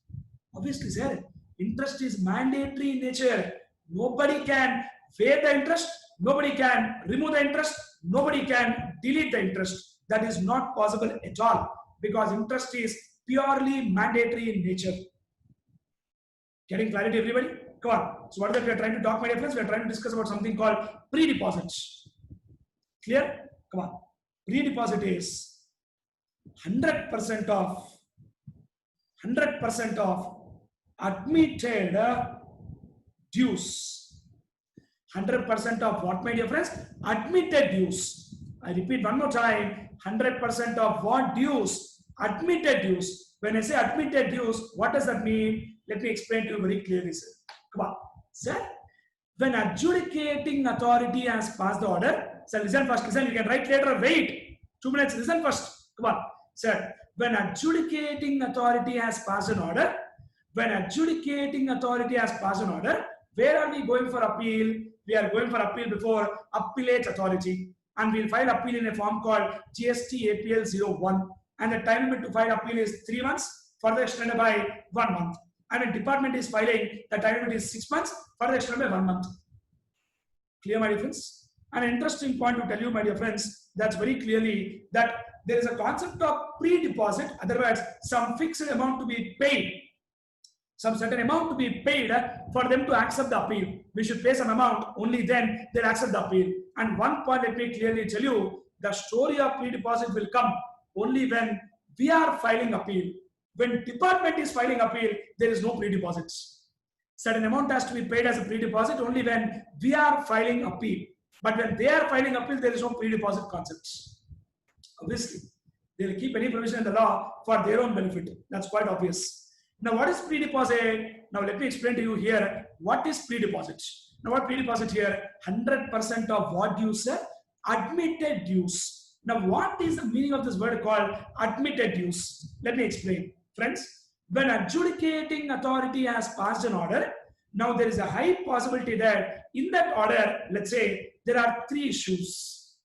Obviously, sir, interest is mandatory in nature. Nobody can waive the interest. Nobody can remove the interest. Nobody can delete the interest. That is not possible at all because interest is purely mandatory in nature. Getting clarity, everybody? Come on. So what that we are trying to talk, my dear friends? We are trying to discuss about something called pre-deposits. Clear? Come on. Pre-deposit is 100% of admitted dues. 100% of what, my dear friends? Admitted dues. I repeat one more time. 100% of what dues? Admitted dues. When I say admitted dues, what does that mean? Let me explain to you very clearly, sir. Come on. Sir, when adjudicating authority has passed the order, sir, listen first. Listen, you can write later or wait. 2 minutes. Listen first. Come on. Sir, when adjudicating authority has passed an order, where are we going for appeal? We are going for appeal before appellate authority. And we'll file appeal in a form called GST APL 01. And the time limit to file appeal is 3 months, further extended by 1 month. And when department is filing, the time limit is 6 months, further extended by 1 month. Clear, my dear friends? An interesting point to tell you, my dear friends, that's very clearly that there is a concept of pre-deposit, otherwise some fixed amount to be paid, some certain amount to be paid for them to accept the appeal. We should pay some amount, only then they'll accept the appeal. And one point, let me clearly tell you, the story of pre-deposit will come only when we are filing appeal. When department is filing appeal, there is no pre-deposits. Certain amount has to be paid as a pre-deposit only when we are filing appeal. But when they are filing appeal, there is no pre-deposit concepts. Obviously, they will keep any provision in the law for their own benefit. That's quite obvious. Now, what is pre-deposit? Now, let me explain to you here what is pre-deposit. Now, what pre-deposit here? 100% of what dues? Admitted dues. Now, what is the meaning of this word called admitted dues? Let me explain. Friends, when adjudicating authority has passed an order, now there is a high possibility that in that order, let's say, there are 3 issues.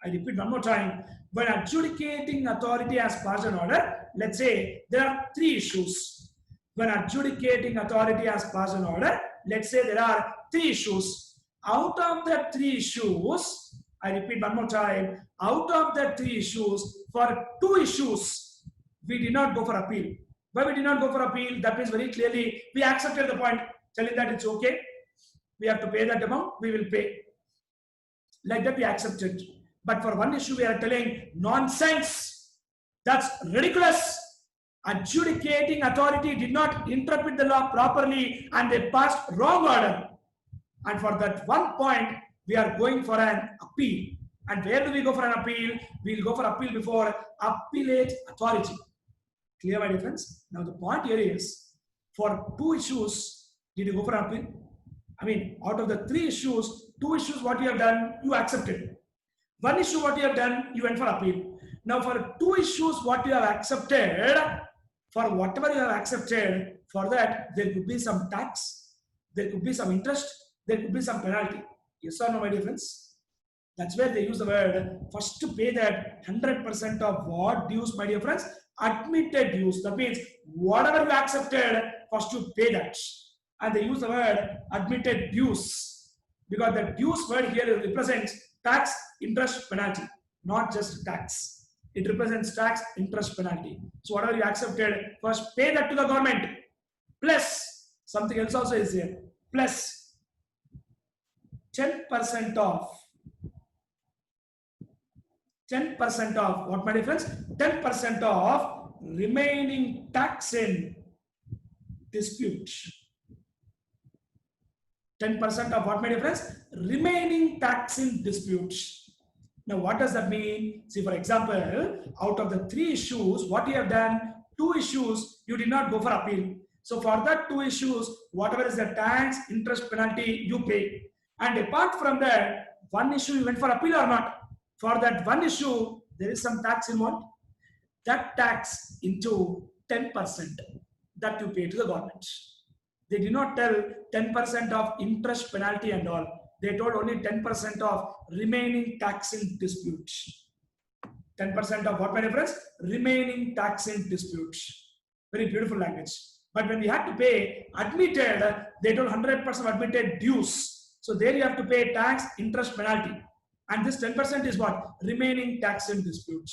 I repeat one more time. When adjudicating authority has passed an order, let's say there are 3 issues. When adjudicating authority has passed an order, let's say there are 3 issues. Out of the 3 issues, I repeat one more time, out of the 3 issues, for 2 issues, we did not go for appeal. Why we did not go for appeal? That means very clearly, we accepted the point, telling that it's okay. We have to pay that amount, we will pay. Like that we accepted. But for 1 issue, we are telling nonsense. That's ridiculous. Adjudicating authority did not interpret the law properly and they passed wrong order. And for that 1 point, we are going for an appeal. And where do we go for an appeal? We will go for appeal before appellate authority. Clear, my dear friends? Now the point here is, for 2 issues, did you go for appeal? I mean, out of the 3 issues, 2 issues what you have done, you accepted. 1 issue what you have done, you went for appeal. Now for 2 issues what you have accepted, for whatever you have accepted, for that there could be some tax, there could be some interest, there could be some penalty. Yes or no, my dear friends? That's where they use the word first to pay that 100% of what dues, my dear friends? Admitted dues. That means whatever you accepted, first to pay that. And they use the word admitted dues because the dues word here represents tax, interest, penalty, not just tax. It represents tax, interest, penalty. So whatever you accepted, first pay that to the government. Plus, something else also is here. Plus 10% of 10% of what, my dear friends? 10% of remaining tax in dispute. 10% of what, my dear friends? Remaining tax in dispute. Now, what does that mean? See, for example, out of the 3 issues, what you have done, 2 issues, you did not go for appeal. So, for that 2 issues, whatever is the tax, interest, penalty, you pay. And apart from that, 1 issue, you went for appeal or not? For that one issue, there is some tax involved. That tax into 10% that you pay to the government. They did not tell 10% of interest, penalty and all. They told only 10% of remaining tax in dispute. 10% of what, my difference? Remaining tax in dispute. Very beautiful language. But when we had to pay admitted, they told 100% admitted dues. So there you have to pay tax, interest, penalty. And this 10% is what? Remaining tax in dispute.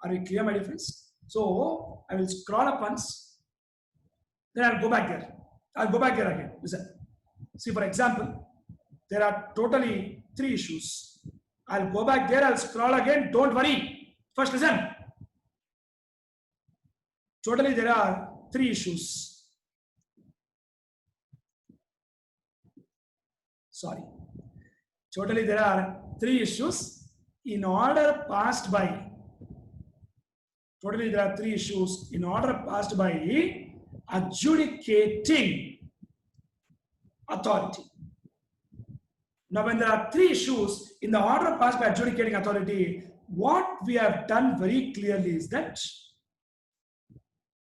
Are we clear, my difference? So I will scroll up once. Then I'll go back there. I'll go back there again. Listen. See, for example, there are totally 3 issues. I'll go back there. I'll scroll again. Don't worry. First, listen. Totally, there are 3 issues. Sorry. Totally, there are 3 issues in order passed by. Totally, there are 3 issues in order passed by adjudicating authority. Now, when there are 3 issues in the order passed by adjudicating authority, what we have done very clearly is that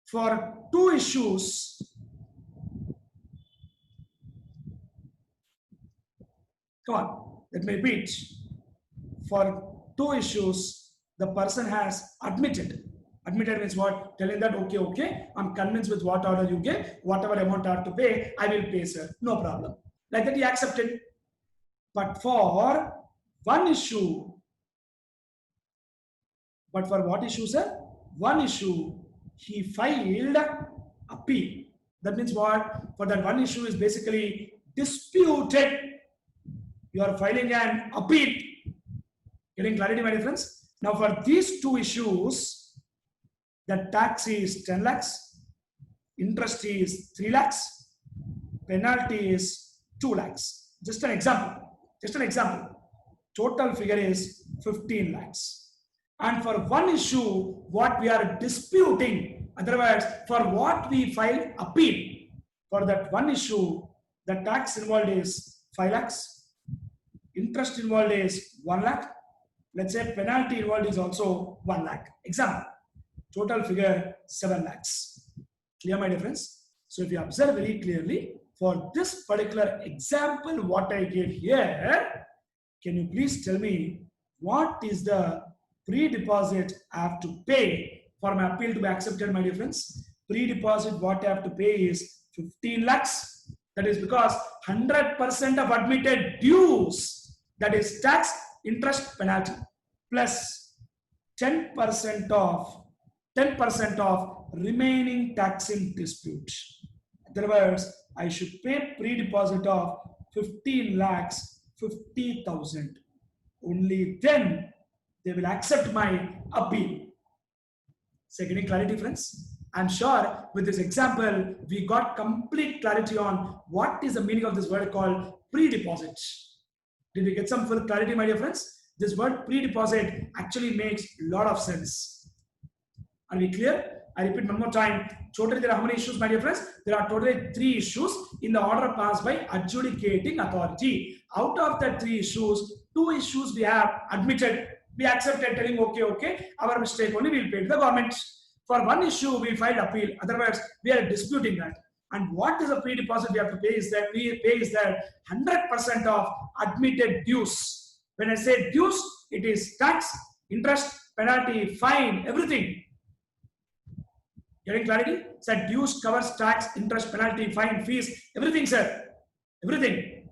for 2 issues, come on, let me repeat. For 2 issues, the person has admitted. Admitted means what? Telling that, okay, I'm convinced with what order you give, whatever amount I have to pay, I will pay, sir. No problem. Like that, he accepted. But for one issue, but for what issue, sir? One issue, he filed appeal. That means what? For that one issue is basically disputed. You are filing an appeal. Getting clarity, my friends? Now, for these 2 issues, the tax is 10 lakhs, interest is 3 lakhs, penalty is 2 lakhs. Just an example. Total figure is 15 lakhs. And for one issue, what we are disputing, otherwise, for what we filed appeal, for that one issue, the tax involved is 5 lakhs, interest involved is 1 lakh, let's say penalty involved is also 1 lakh. Example, total figure 7 lakhs. Clear, my difference? So if you observe very clearly, for this particular example, what I gave here, can you please tell me what is the pre-deposit I have to pay for my appeal to be accepted, my difference? Pre-deposit, what I have to pay is 15 lakhs. That is because 100% of admitted dues, that is tax, interest, penalty, plus 10% of remaining tax in dispute. In other words, I should pay pre-deposit of 15 lakhs, 50,000. Only then they will accept my appeal. So, getting clarity, friends? I'm sure with this example, we got complete clarity on what is the meaning of this word called pre-deposit. Did we get some full clarity, my dear friends? This word pre-deposit actually makes a lot of sense. Are we clear? I repeat one more time. Totally, there are how many issues, my dear friends? There are totally 3 issues in the order passed by adjudicating authority. Out of the 3 issues, 2 issues we have admitted, we accepted, telling okay, our mistake only, we'll pay to the government. For one issue, we filed appeal. Otherwise, we are disputing that. And what is the pre-deposit we have to pay is that 100% of admitted dues. When I say dues, it is tax, interest, penalty, fine, everything. Getting clarity? So dues covers tax, interest, penalty, fine, fees, everything, sir. Everything.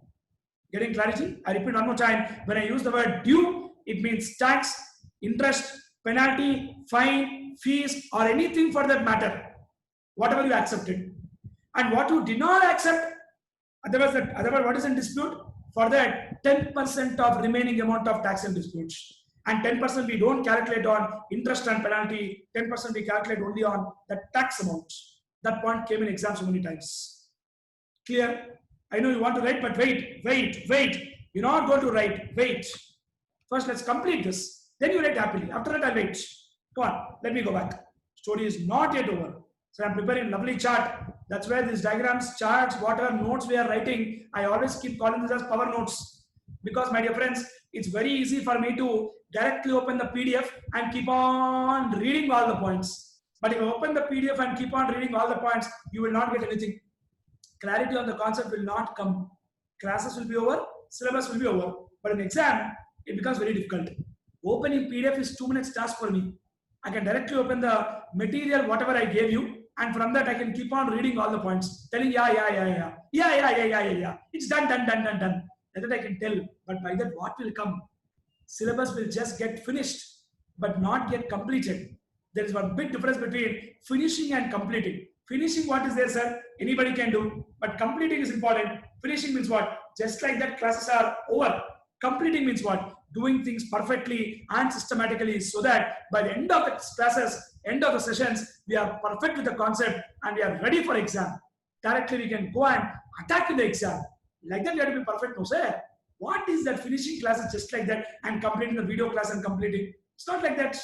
Getting clarity? I repeat one more time. When I use the word due, it means tax, interest, penalty, fine, fees, or anything for that matter. Whatever you accepted. And what you did not accept, otherwise what is in dispute? For that, 10% of remaining amount of tax and disputes. And 10% we don't calculate on interest and penalty. 10% we calculate only on the tax amount. That point came in exam so many times. Clear? I know you want to write, but wait. You're not going to write. Wait. First, let's complete this. Then you write happily. After that, I'll wait. Come on, let me go back. Story is not yet over. So I'm preparing a lovely chart. That's where these diagrams, charts, whatever notes we are writing, I always keep calling this as power notes. Because, my dear friends, it's very easy for me to directly open the PDF and keep on reading all the points. But if you open the PDF and keep on reading all the points, you will not get anything. Clarity on the concept will not come. Classes will be over, syllabus will be over. But in exam, it becomes very difficult. Opening PDF is 2 minutes task for me. I can directly open the material, whatever I gave you, and from that I can keep on reading all the points, telling yeah. It's done. That I can tell. But by that, what will come? Syllabus will just get finished, but not get completed. There is one big difference between finishing and completing. Finishing, what is there, sir? Anybody can do. But completing is important. Finishing means what? Just like that, classes are over. Completing means what? Doing things perfectly and systematically, so that by the end of the classes, end of the sessions, we are perfect with the concept and we are ready for exam. Directly we can go and attack in the exam. Like that, we have to be perfect. No, sir. What is that finishing classes just like that and completing the video class and completing? It's not like that.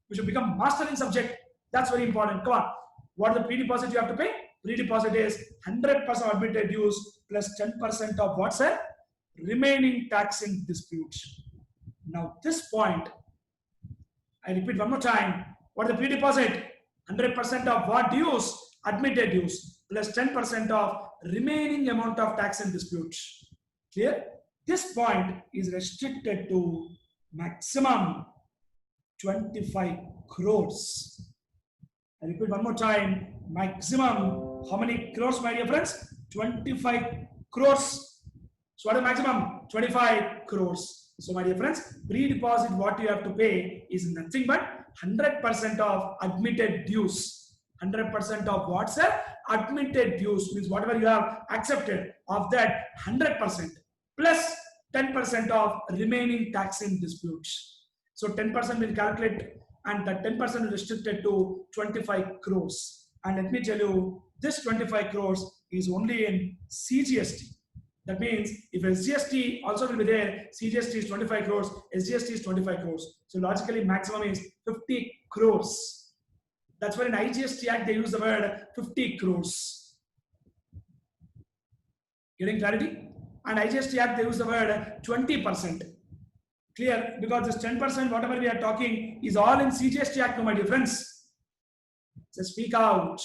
We should become master in subject. That's very important. Come on. What are the pre-deposit you have to pay? Pre-deposit is 100% admitted dues plus 10% of what, sir? Remaining tax in dispute. Now this point, I repeat one more time. What is the pre-deposit? 100% of what dues? Admitted dues plus 10% of remaining amount of tax in dispute. Clear? This point is restricted to maximum 25 crores. I repeat one more time. Maximum, how many crores, my dear friends? 25 crores. So what is maximum? 25 crores. So my dear friends, pre-deposit what you have to pay is nothing but 100% of admitted dues. 100% of what, sir? Admitted dues means whatever you have accepted of that 100% plus 10% of remaining tax in disputes. So 10% will calculate, and that 10% is restricted to 25 crores. And let me tell you, this 25 crores is only in CGST. That means if SGST also will be there, CGST is 25 crores, SGST is 25 crores. So logically maximum is 50 crores. That's why in IGST Act they use the word 50 crores. Getting clarity? And IGST Act they use the word 20%. Clear? Because this 10% whatever we are talking is all in CGST Act, my dear friends. So speak out.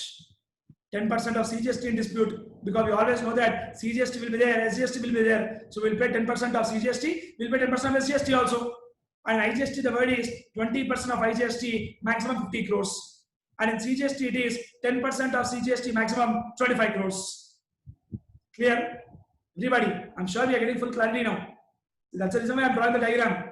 10% of CGST in dispute, because we always know that CGST will be there, SGST will be there. So we'll pay 10% of CGST, we'll pay 10% of SGST also. And IGST, the word is 20% of IGST, maximum 50 crores. And in CGST, it is 10% of CGST, maximum 25 crores. Clear? Everybody, I'm sure we are getting full clarity now. That's the reason why I'm drawing the diagram.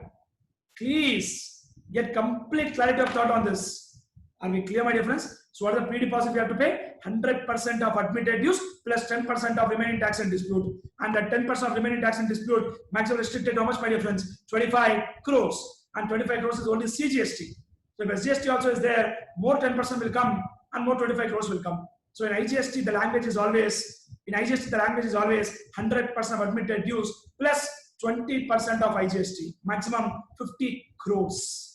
Please get complete clarity of thought on this. Are we clear, my dear friends? So what is the pre-deposit we have to pay? 100% of admitted dues plus 10% of remaining tax and dispute. And that 10% of remaining tax and dispute, maximum restricted how much, my dear friends? 25 crores. And 25 crores is only CGST. So if SGST also is there, more 10% will come and more 25 crores will come. So in IGST, the language is always 100% of admitted dues plus 20% of IGST, maximum 50 crores.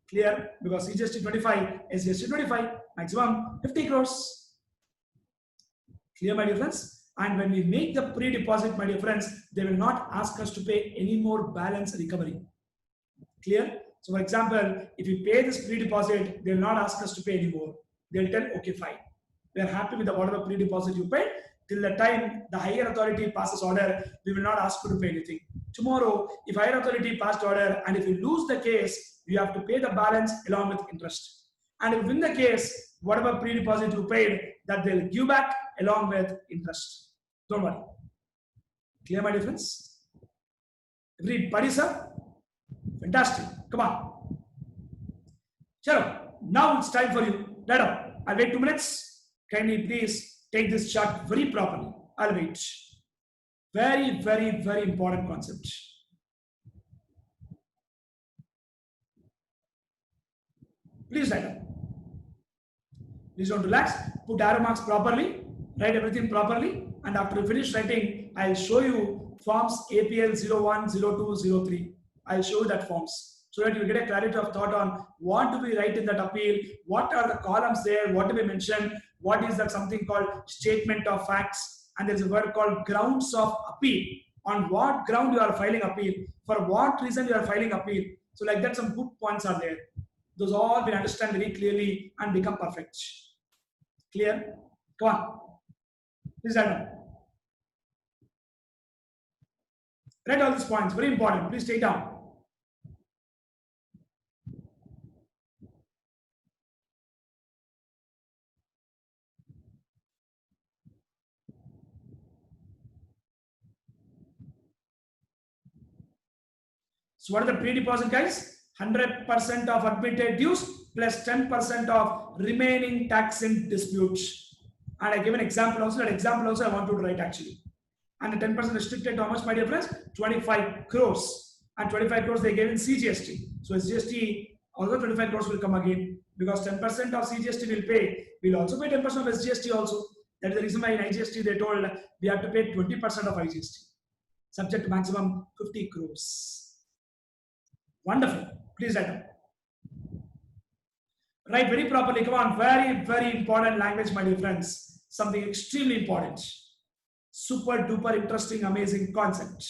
Clear? Because CGST 25, SGST 25, maximum 50 crores. Clear, my dear friends? And when we make the pre-deposit, my dear friends, they will not ask us to pay any more balance recovery. Clear? So for example, if you pay this pre-deposit, they will not ask us to pay any more. They'll tell, okay, fine. We are happy with the whatever pre-deposit you paid. Till the time the higher authority passes order, we will not ask you to pay anything. Tomorrow, if higher authority passed order and if you lose the case, you have to pay the balance along with interest. And if you win the case, whatever pre-deposit you paid, that they'll give back along with interest. Don't worry. Clear, my difference? Everybody, sir? Fantastic. Come on. Chalo, now it's time for you. Let up. I'll wait 2 minutes. Kindly please take this chart very properly. I'll wait. Very, very, very important concept. Please write up. Please don't relax. Put arrow marks properly. Write everything properly. And after you finish writing, I'll show you forms APL 01, 02, 03. I'll show you that forms, so that you get a clarity of thought on what do we write in that appeal, what are the columns there, what do we mention, what is that something called statement of facts, and there's a word called grounds of appeal on what ground you are filing appeal, for what reason you are filing appeal. So like that, some good points are there. Those all will understand very clearly and become perfect. Clear? Come on. Please write down. Write all these points, very important. Please take down. So what are the pre-deposit, guys? 100% of admitted dues plus 10% of remaining tax in dispute. And I give an example also. That example also I want to write actually. And the 10% restricted to how much, my dear friends? 25 crores. And 25 crores they gave in CGST. So SGST, although 25 crores will come again, because 10% of CGST will pay. We'll also pay 10% of SGST also. That is the reason why in IGST they told we have to pay 20% of IGST, subject to maximum 50 crores. Wonderful. Please write down. Write very properly. Come on. Very, very important language, my dear friends. Something extremely important. Super duper interesting, amazing concept.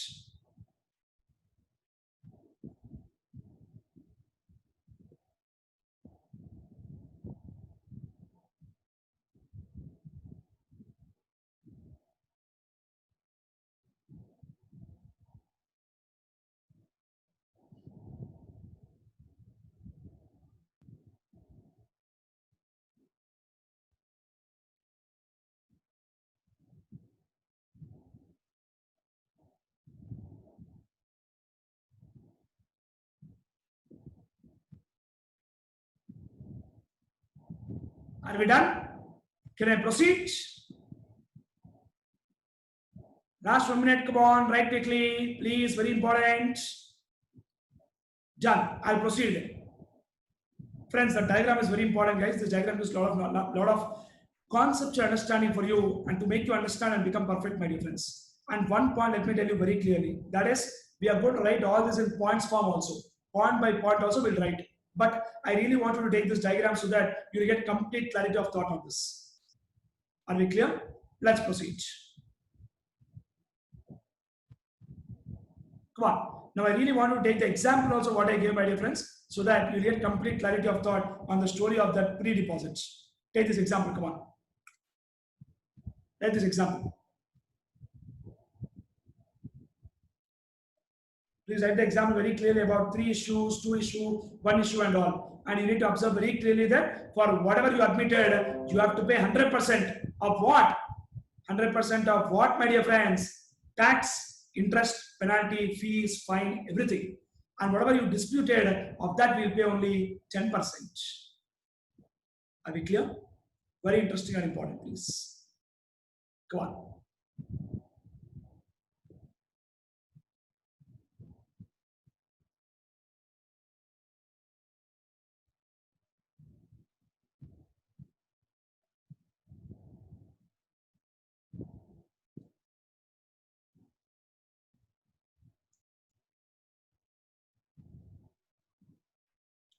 Are we done? Can I proceed? Last 1 minute, come on, write quickly, please, very important. Done. I'll proceed. Friends, the diagram is very important, guys. This diagram is a lot of conceptual understanding for you and to make you understand and become perfect, my dear friends. And one point, let me tell you very clearly. That is, we are going to write all this in points form also. Point by point also we'll write. But I really want you to take this diagram so that you get complete clarity of thought on this. Are we clear? Let's proceed. Come on. Now I really want to take the example also what I gave, my dear friends, so that you get complete clarity of thought on the story of that pre-deposits. Take this example. Come on. Take this example. Please write the example very clearly about 3 issues, 2 issues, 1 issue and all. And you need to observe very clearly that for whatever you admitted, you have to pay 100% of what? 100% of what, my dear friends? Tax, interest, penalty, fees, fine, everything. And whatever you disputed, of that we'll pay only 10%. Are we clear? Very interesting and important, please. Go on.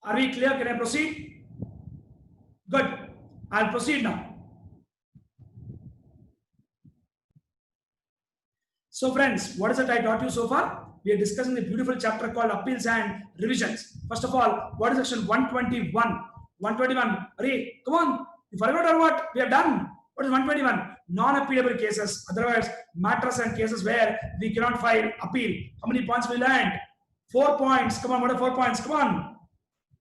Are we clear? Can I proceed? Good. I'll proceed now. So friends, what is it I taught you so far? We are discussing the beautiful chapter called Appeals and Revisions. First of all, what is section 121? 121. Hurry, come on. You forgot or what? We are done. What is 121? Non-appealable cases. Otherwise, matters and cases where we cannot file appeal. How many points we learned? 4 points. Come on, what are 4 points? Come on.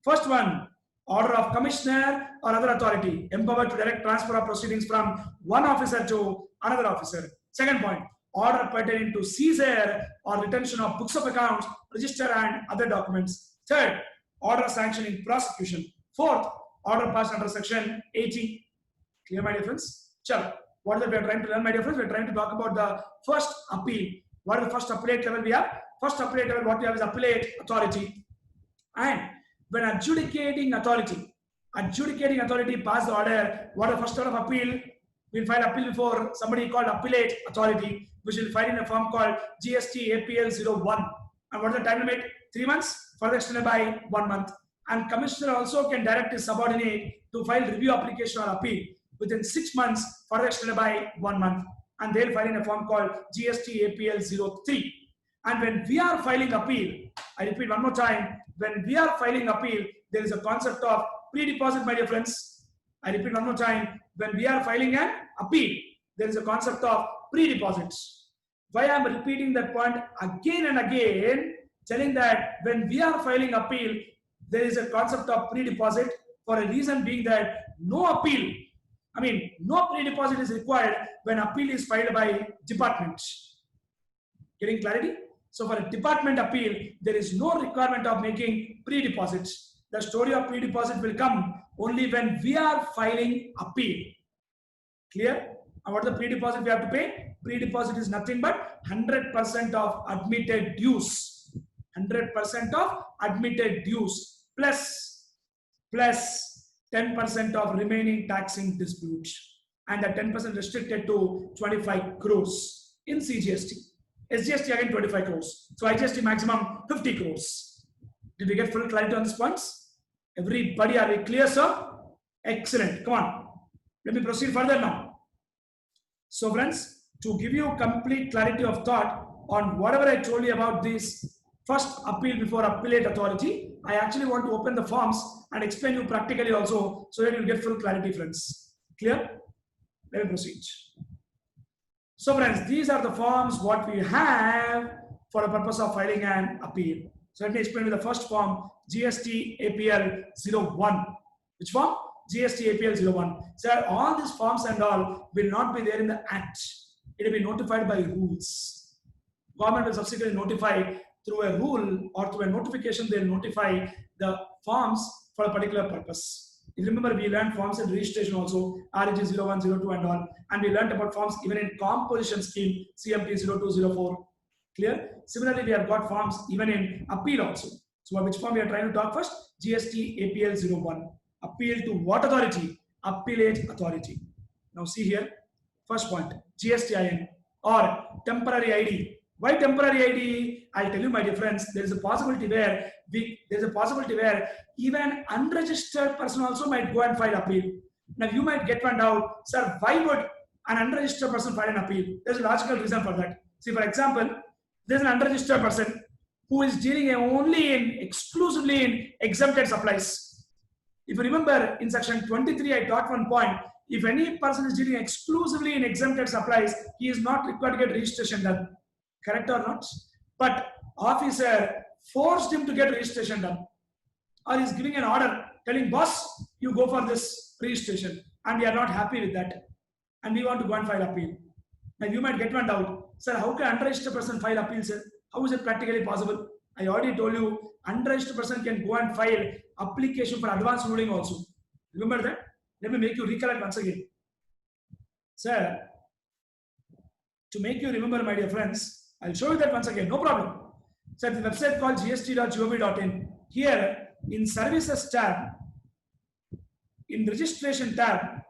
First one, order of commissioner or other authority empowered to direct transfer of proceedings from one officer to another officer. Second point, order pertaining to seizure or retention of books of accounts, register and other documents. Third, order sanctioning prosecution. Fourth, order passed under section 80. Clear, my dear friends? Chalo. What is it we are trying to learn, my dear friends? We are trying to talk about the first appeal. What is the first appellate level we have? First appellate level, what we have is appellate authority. And when adjudicating authority pass the order, what is the first order of appeal? We'll file appeal before somebody called appellate authority, which will file in a form called GST APL 01. And what is the time limit? 3 months, further extended by 1 month. And commissioner also can direct his subordinate to file review application or appeal within 6 months, further extended by 1 month. and they'll file in a form called GST APL 03. And when we are filing appeal, I repeat one more time, when we are filing appeal, there is a concept of pre-deposit, my dear friends. I repeat one more time, when we are filing an appeal, there is a concept of pre-deposits. Why I am repeating that point again and again, telling that when we are filing appeal, there is a concept of pre-deposit, for a reason being that no appeal, no pre-deposit is required when appeal is filed by department. Getting clarity? So for a department appeal, there is no requirement of making pre-deposits. The story of pre-deposit will come only when we are filing appeal. Clear? And what is the pre-deposit we have to pay? Pre-deposit is nothing but 100% of admitted dues. 100% of admitted dues plus 10% of remaining taxing dispute. And the 10% restricted to 25 crores in CGST. SGST again 25 crores. So IGST maximum 50 crores. Did we get full clarity on these points? Everybody, are we clear, sir? Excellent. Come on. Let me proceed further now. So friends, to give you complete clarity of thought on whatever I told you about this first appeal before appellate authority, I actually want to open the forms and explain you practically also so that you'll get full clarity, friends. Clear? Let me proceed. So friends, these are the forms what we have for the purpose of filing an appeal. So let me explain you the first form, GST APL 01. Which form? GST APL 01. So all these forms and all will not be there in the Act. It will be notified by rules. Government will subsequently notify through a rule or through a notification. They will notify the forms for a particular purpose. If you remember, we learned forms and registration also, REG 01, 02 and all. And we learned about forms even in composition scheme, CMT 02, 04. Clear? Similarly, we have got forms even in appeal also. So which form we are trying to talk first? GST APL 01. Appeal to what authority? Appellate authority. Now see here, first point, GSTIN or temporary ID. Why temporary ID? I'll tell you, my dear friends, there is a possibility where even an unregistered person also might go and file appeal. Now you might get one doubt, sir, why would an unregistered person file an appeal? There's a logical reason for that. See, for example, there's an unregistered person who is dealing exclusively in exempted supplies. If you remember, in section 23, I taught one point. If any person is dealing exclusively in exempted supplies, he is not required to get registration done. Correct or not? But officer forced him to get registration done. Or he's giving an order telling boss, you go for this registration. And we are not happy with that. And we want to go and file appeal. Now you might get one doubt. Sir, how can an unregistered person file appeal, sir? How is it practically possible? I already told you, unregistered person can go and file application for advance ruling also. Remember that? Let me make you recollect once again. Sir, to make you remember, my dear friends, I'll show you that once again, no problem. So the website called gst.gov.in. Here, in services tab, in registration tab,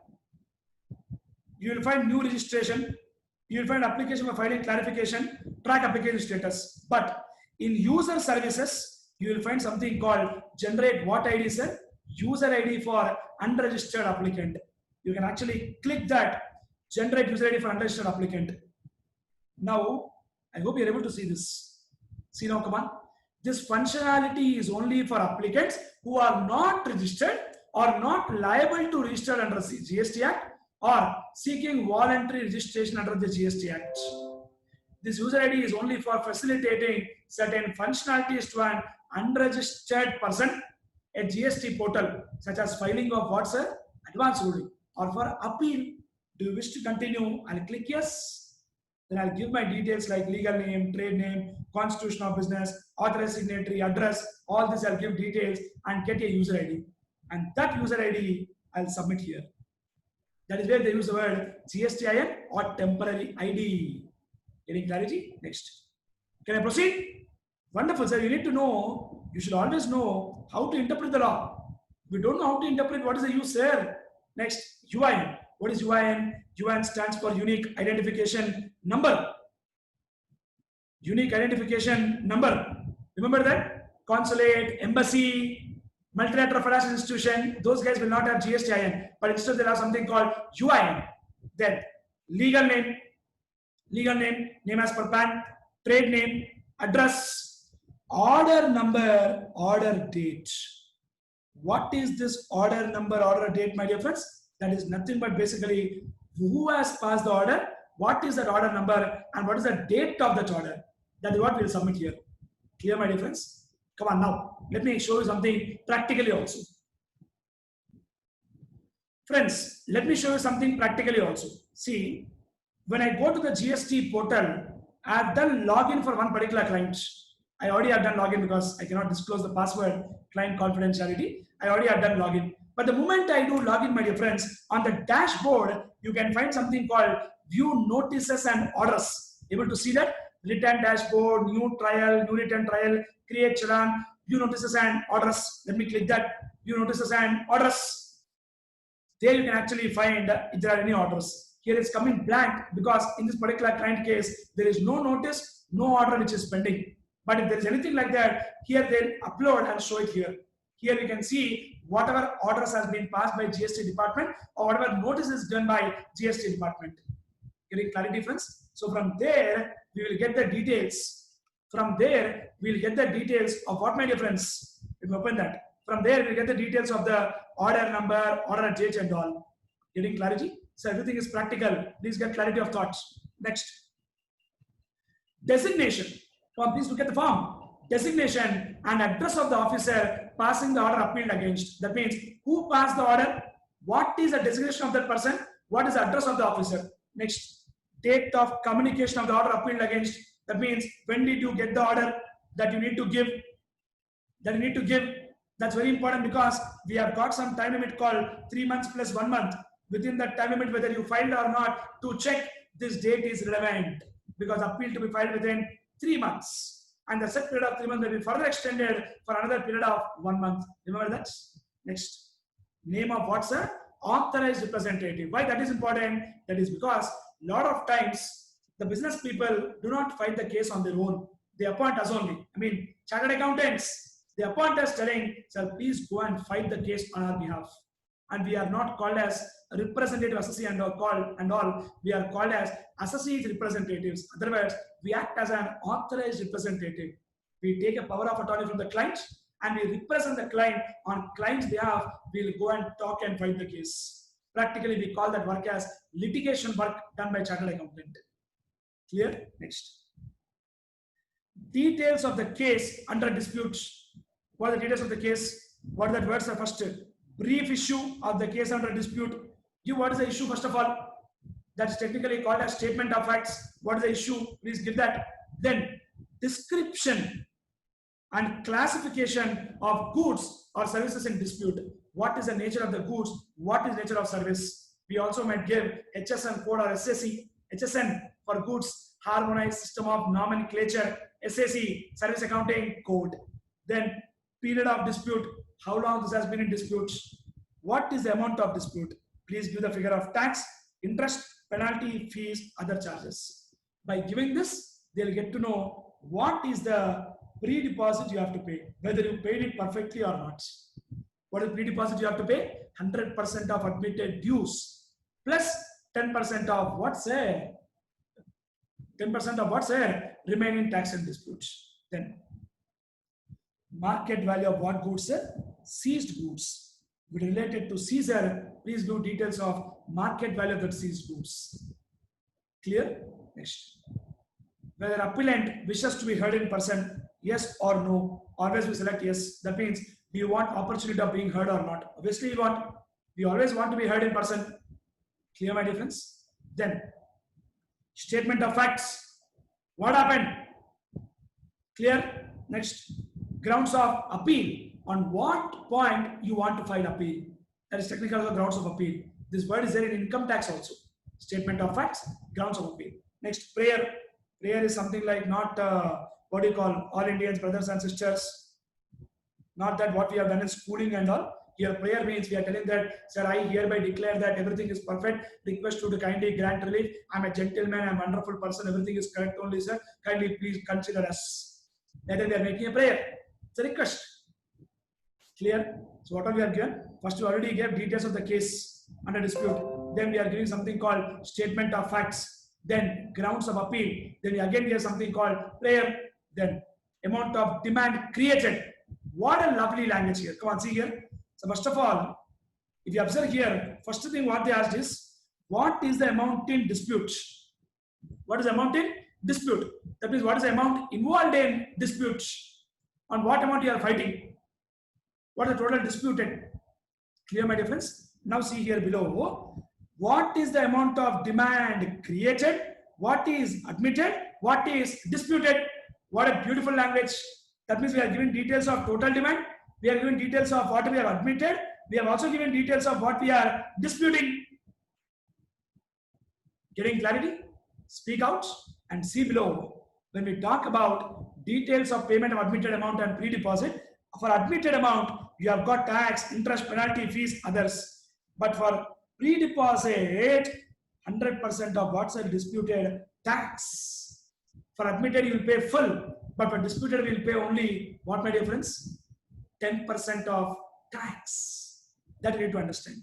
you will find new registration, you will find application for filing clarification, track application status. But in user services, you will find something called generate what ID, sir? User ID for unregistered applicant. You can actually click that, generate user ID for unregistered applicant. Now, I hope you're able to see this. See now, come on. This functionality is only for applicants who are not registered or not liable to register under the GST Act or seeking voluntary registration under the GST Act. This user ID is only for facilitating certain functionalities to an unregistered person at GST portal, such as filing of what, sir? Advance ruling, or for appeal. Do you wish to continue? I'll click yes. Then I'll give my details like legal name, trade name, constitution of business, authorized signatory, address, all this I'll give details and get a user ID. And that user ID I'll submit here. That is where they use the word GSTIN or temporary ID. Getting clarity? Next. Can I proceed? Wonderful, sir. You need to know, you should always know how to interpret the law. If you don't know how to interpret, what is the use, sir? Next, UIN. What is UIN? UIN stands for Unique Identification Number. Unique Identification Number. Remember that? Consulate, embassy, multilateral financial institution, those guys will not have GSTIN, but instead they'll have something called UIN. Then legal name, legal name, name as per PAN, trade name, address, order number, order date. What is this order number, order date, my dear friends? That is nothing but basically who has passed the order, what is that order number, and what is the date of that order. That is what we will submit here. Clear, my dear friends? Come on now, let me show you something practically also. Friends, let me show you something practically also. See, when I go to the GST portal, I have done login for one particular client. I already have done login because I cannot disclose the password, client confidentiality. I already have done login. But the moment I do login, my dear friends, on the dashboard, you can find something called view notices and orders. Able to see that? Return dashboard, new trial, new return trial, create challan, view notices and orders. Let me click that. View notices and orders. There you can actually find if there are any orders. Here it's coming blank because in this particular client case, there is no notice, no order which is pending. But if there is anything like that, here they'll upload and show it here. Here you can see whatever orders has been passed by GST department or whatever notice is done by GST department. Getting clarity, friends? So from there, we will get the details. From there, we'll get the details of what, my dear friends? Let me open that. From there, we'll get the details of the order number, order date and all. Getting clarity? So everything is practical. Please get clarity of thoughts. Next. Designation. Now, please look at the form. Designation and address of the officer passing the order appealed against. That means who passed the order, what is the designation of that person, what is the address of the officer. Next, date of communication of the order appealed against. That means when did you get the order that you need to give. That's very important because we have got some time limit called 3 months plus 1 month. Within that time limit, whether you filed or not, to check this date is relevant because appeal to be filed within 3 months. And the set period of 3 months may be further extended for another period of 1 month. Remember that? Next, name of what's a authorized representative. Why that is important? That is because a lot of times the business people do not fight the case on their own. They appoint us only. I mean, chartered accountants, they appoint us telling, sir, please go and fight the case on our behalf. And we are not called as representative associate and all. We are called as associate representatives. Otherwise, we act as an authorized representative. We take a power of attorney from the client and we represent the client on client's behalf. We'll go and talk and fight the case. Practically, we call that work as litigation work done by chartered accountant. Clear? Next. Details of the case under dispute. What are the details of the case? What are the words? First, brief issue of the case under dispute. Give what is the issue first of all. That's technically called as statement of facts. What is the issue? Please give that. Then description and classification of goods or services in dispute. What is the nature of the goods? What is the nature of service? We also might give HSN code or SAC. HSN for goods, harmonized system of nomenclature. SAC, service accounting code. Then period of dispute. How long this has been in dispute? What is the amount of dispute? Please give the figure of tax, interest, penalty, fees, other charges. By giving this, they'll get to know what is the pre-deposit you have to pay, whether you paid it perfectly or not. What is pre-deposit you have to pay? 100% of admitted dues plus 10% of what's there. 10% of what's there? Remaining tax and disputes. Then market value of what goods? Seized goods. With related to seizure, please do details of market value of the seized goods. Clear? Next. Whether appellant wishes to be heard in person, yes or no. Always we select yes. That means, do you want opportunity of being heard or not? Obviously, we always want to be heard in person. Clear my difference? Then, statement of facts. What happened? Clear? Next. Grounds of appeal. On what point you want to file appeal? That is technical grounds of appeal. This word is there in income tax also. Statement of facts, grounds of appeal. Next, prayer. Prayer is something like not what do you call all Indians, brothers and sisters. Not that what we have done in schooling and all. Here, prayer means we are telling that, sir, I hereby declare that everything is perfect. Request you to kindly grant relief. I'm a gentleman, I'm a wonderful person. Everything is correct only, sir. Kindly please consider us. Then we are making a prayer. It's a request. Clear? So what are we are given? First, we already gave details of the case under dispute. Then we are giving something called statement of facts. then grounds of appeal, then again we have something called prayer, then amount of demand created. What a lovely language here. Come on, see here. So first of all, if you observe here, first thing what they asked is, what is the amount in dispute? What is the amount in dispute? That means what is the amount involved in dispute? On what amount you are fighting? What is the total disputed? Clear, my dear friends? Now see here below. What is the amount of demand created? What is admitted? What is disputed? What a beautiful language. That means we are giving details of total demand. We are giving details of what we have admitted. We have also given details of what we are disputing. Getting clarity? Speak out and see below. When we talk about details of payment of admitted amount and pre-deposit, for admitted amount, you have got tax, interest, penalty, fees, others. But for pre-deposit, 100% of what's disputed tax. For admitted, you will pay full. But for disputed, we will pay only, what my dear friends? 10% of tax. That you need to understand.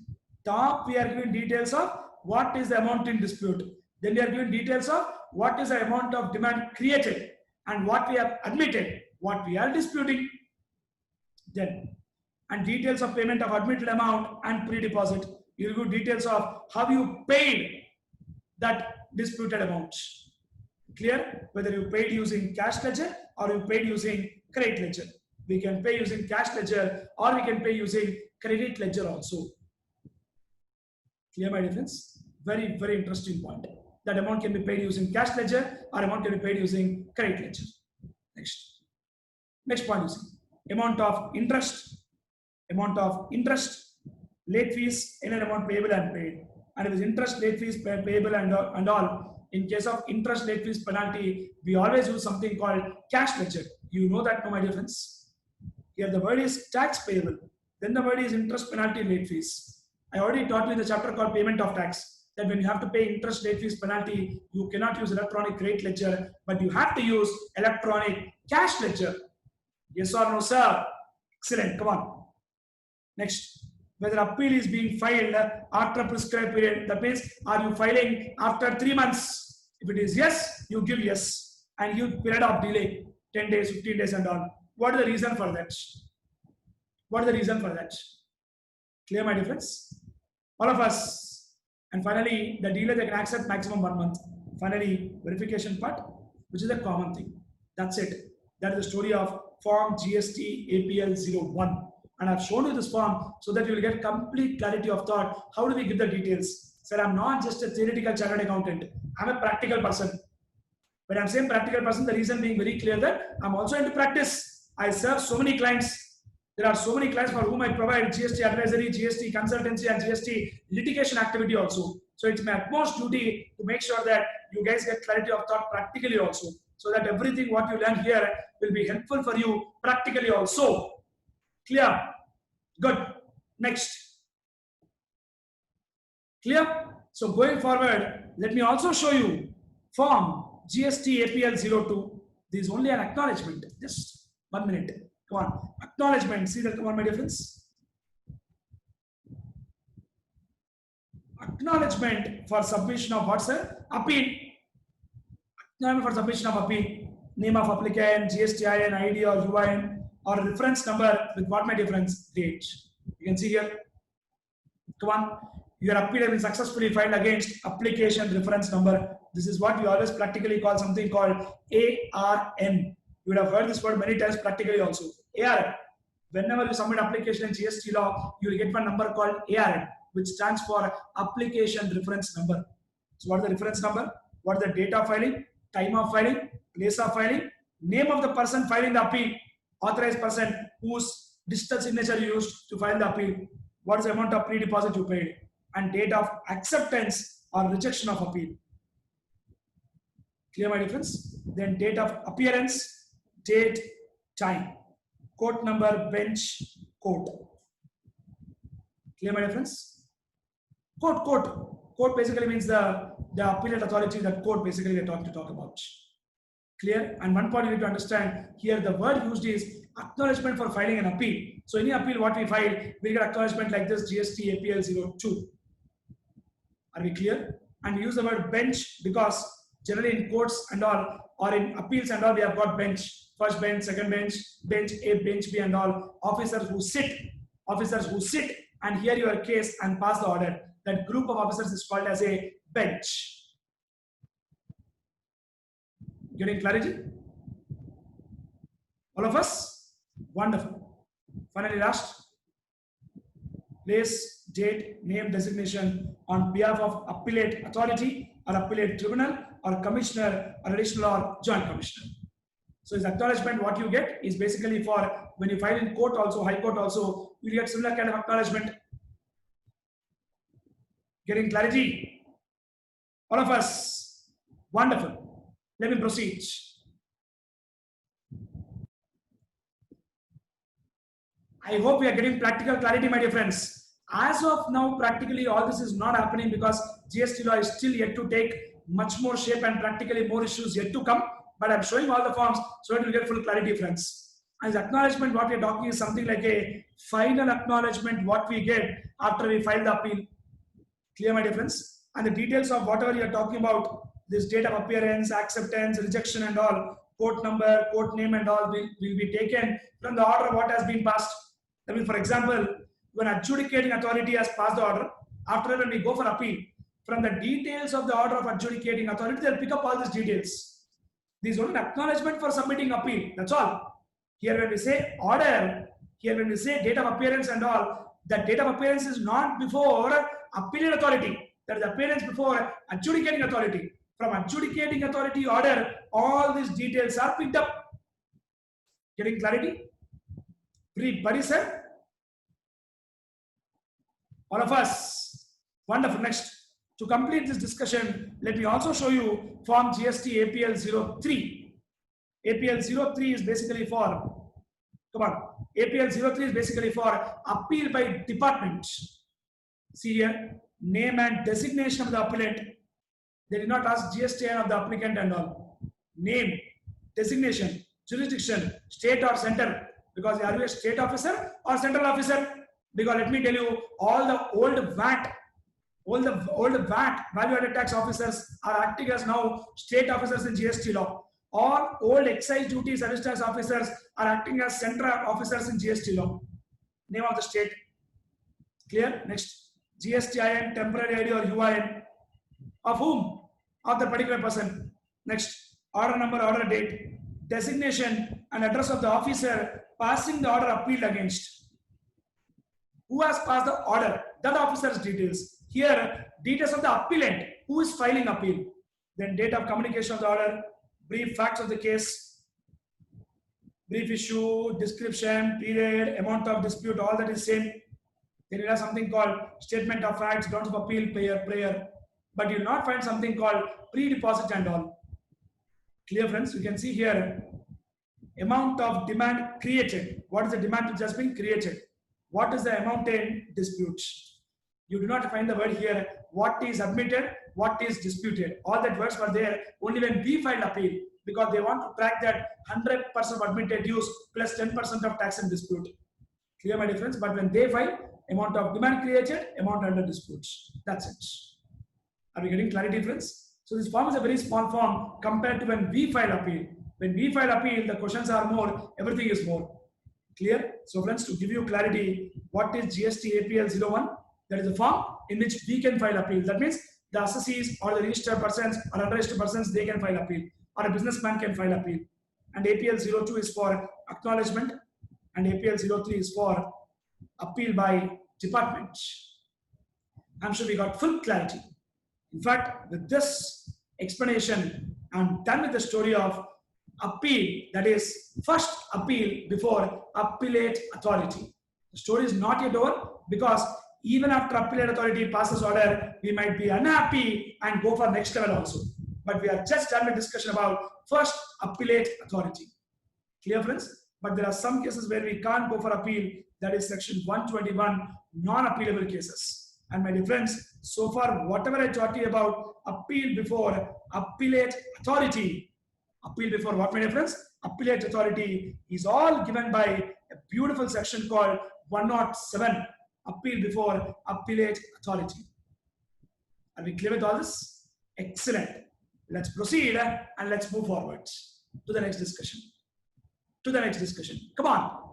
Top, we are giving details of what is the amount in dispute. Then we are giving details of what is the amount of demand created and what we have admitted, what we are disputing. Then, and details of payment of admitted amount and pre-deposit. You will give details of how you paid that disputed amount. Clear? Whether you paid using cash ledger or you paid using credit ledger. We can pay using cash ledger or we can pay using credit ledger also. Clear, my difference? Very, very interesting point. That amount can be paid using cash ledger or amount can be paid using credit ledger. Next point is amount of interest, late fees, any amount payable and paid. And if it's interest, late fees, payable and all, in case of interest, late fees, penalty, we always use something called cash ledger. You know that, no, my dear friends? Here the word is tax payable. Then the word is interest, penalty, late fees. I already taught you in the chapter called payment of tax, that when you have to pay interest, late fees, penalty, you cannot use electronic credit ledger, but you have to use electronic cash ledger. Yes or no, sir? Excellent. Come on. Next, whether appeal is being filed after a prescribed period. That means, are you filing after 3 months? If it is yes, you give yes, and you period of delay, 10 days, 15 days, and all. What is the reason for that? What is the reason for that? Clear, my difference? All of us. And finally, the dealer they can accept maximum 1 month. Finally, verification part, which is a common thing. That's it. That is the story of form GST APL 01. And I've shown you this form so that you will get complete clarity of thought. How do we give the details? Sir, I'm not just a theoretical chartered accountant. I'm a practical person. When I'm saying practical person, the reason being very clear that I'm also into practice. I serve so many clients. There are so many clients for whom I provide GST advisory, GST consultancy, and GST litigation activity also. So it's my utmost duty to make sure that you guys get clarity of thought practically also, so that everything what you learn here will be helpful for you practically also. Clear? Good. Next. Clear? So going forward, let me also show you form GST APL 02. This is only an acknowledgement. Just 1 minute. Come on. Acknowledgement. See that? Come on, my dear friends. Acknowledgement for submission of what, sir? Appeal. Acknowledgement for submission of appeal. Name of applicant, GSTIN, ID or UIN, or reference number with what, my difference? Date. You can see here. Come on. Your appeal has been successfully filed against application reference number. This is what we always practically call something called ARN. You would have heard this word many times practically also. ARN. Whenever you submit application in GST law, you will get one number called ARN, which stands for application reference number. So what is the reference number? What is the date of filing, time of filing, place of filing, name of the person filing the appeal, authorized person whose digital signature you used to file the appeal, what is the amount of pre-deposit you paid, and date of acceptance or rejection of appeal. Clear my difference? Then date of appearance, date, time, court number, bench, court. Clear my difference? Court basically means the appellate authority, that court basically we're talking to talk about. Clear? And one point you need to understand here, the word used is acknowledgement for filing an appeal. So any appeal what we file, we get acknowledgement like this, GST APL 02. Are we clear? and we use the word bench because generally in courts and all, or in appeals and all, we have got bench, first bench, second bench, bench A, bench B and all, officers who sit and hear your case and pass the order. That group of officers is called as a bench. Getting clarity? All of us? Wonderful. Finally, last. Place, date, name, designation on behalf of appellate authority or appellate tribunal or commissioner or additional or joint commissioner. So his acknowledgement, what you get is basically for when you file in court also, high court also, you get similar kind of acknowledgement. Getting clarity? All of us? Wonderful. Let me proceed. I hope we are getting practical clarity, my dear friends. As of now, practically all this is not happening because GST law is still yet to take much more shape and practically more issues yet to come. But I'm showing all the forms so it will get full clarity, friends. As acknowledgement, what we are talking is something like a final acknowledgement what we get after we file the appeal. Clear, my dear friends? And the details of whatever you are talking about, this date of appearance, acceptance, rejection and all, court number, court name and all will be taken from the order of what has been passed. I mean, for example, when adjudicating authority has passed the order, after when we go for appeal, from the details of the order of adjudicating authority, they'll pick up all these details. These are an acknowledgement for submitting appeal. That's all. Here when we say order, here when we say date of appearance and all, that date of appearance is not before appellate authority. That is appearance before adjudicating authority. From adjudicating authority order, all these details are picked up. Getting clarity? Brief, buddy, sir? All of us. Wonderful. Next. To complete this discussion, let me also show you Form GST APL 03. APL 03 is basically for, come on, APL 03 is basically for appeal by department. See here, name and designation of the appellant. They did not ask GSTN of the applicant and all. Name, designation, jurisdiction, state or center. Because are you a state officer or central officer? Because let me tell you, all the old VAT, value added tax officers are acting as now state officers in GST law. All old excise duty service tax officers are acting as central officers in GST law. Name of the state. Clear? Next. GSTIN, temporary ID or UIN. Of whom? Of the particular person. Next. Order number, order date. Designation and address of the officer passing the order appealed against. Who has passed the order? That officer's details. Here, details of the appellant. Who is filing appeal? Then date of communication of the order. Brief facts of the case. Brief issue, description, period, amount of dispute, all that is same. Then you have something called statement of facts, grounds of appeal, prayer. But you will not find something called pre-deposit and all. Clear, friends? You can see here, amount of demand created. What is the demand which has been created? What is the amount in dispute? You do not find the word here, what is admitted, what is disputed. All that words were there only when we filed appeal, because they want to track that 100% of admitted dues plus 10% of tax and dispute. Clear my difference? But when they file, amount of demand created, amount under disputes. That's it. Are we getting clarity, friends? So this form is a very small form compared to when we file appeal. When we file appeal, the questions are more, everything is more. Clear? So friends, to give you clarity, what is GST APL 01? That is a form in which we can file appeal. That means the assessees or the registered persons or unregistered persons, they can file appeal. Or a businessman can file appeal. And APL 02 is for acknowledgement. And APL 03 is for appeal by department. I'm sure we got full clarity. In fact, with this explanation, I'm done with the story of appeal, that is first appeal before appellate authority. The story is not yet over, because even after appellate authority passes order, we might be unhappy and go for next level also. But we are just done with discussion about first appellate authority. Clear, friends? But there are some cases where we can't go for appeal, that is section 121, non-appealable cases. And my dear friends, so far whatever I taught you about appeal before appellate authority, appeal before what, my dear friends? Appellate authority is all given by a beautiful section called 107, appeal before appellate authority. Are we clear with all this? Excellent. Let's proceed and let's move forwards to the next discussion. Come on.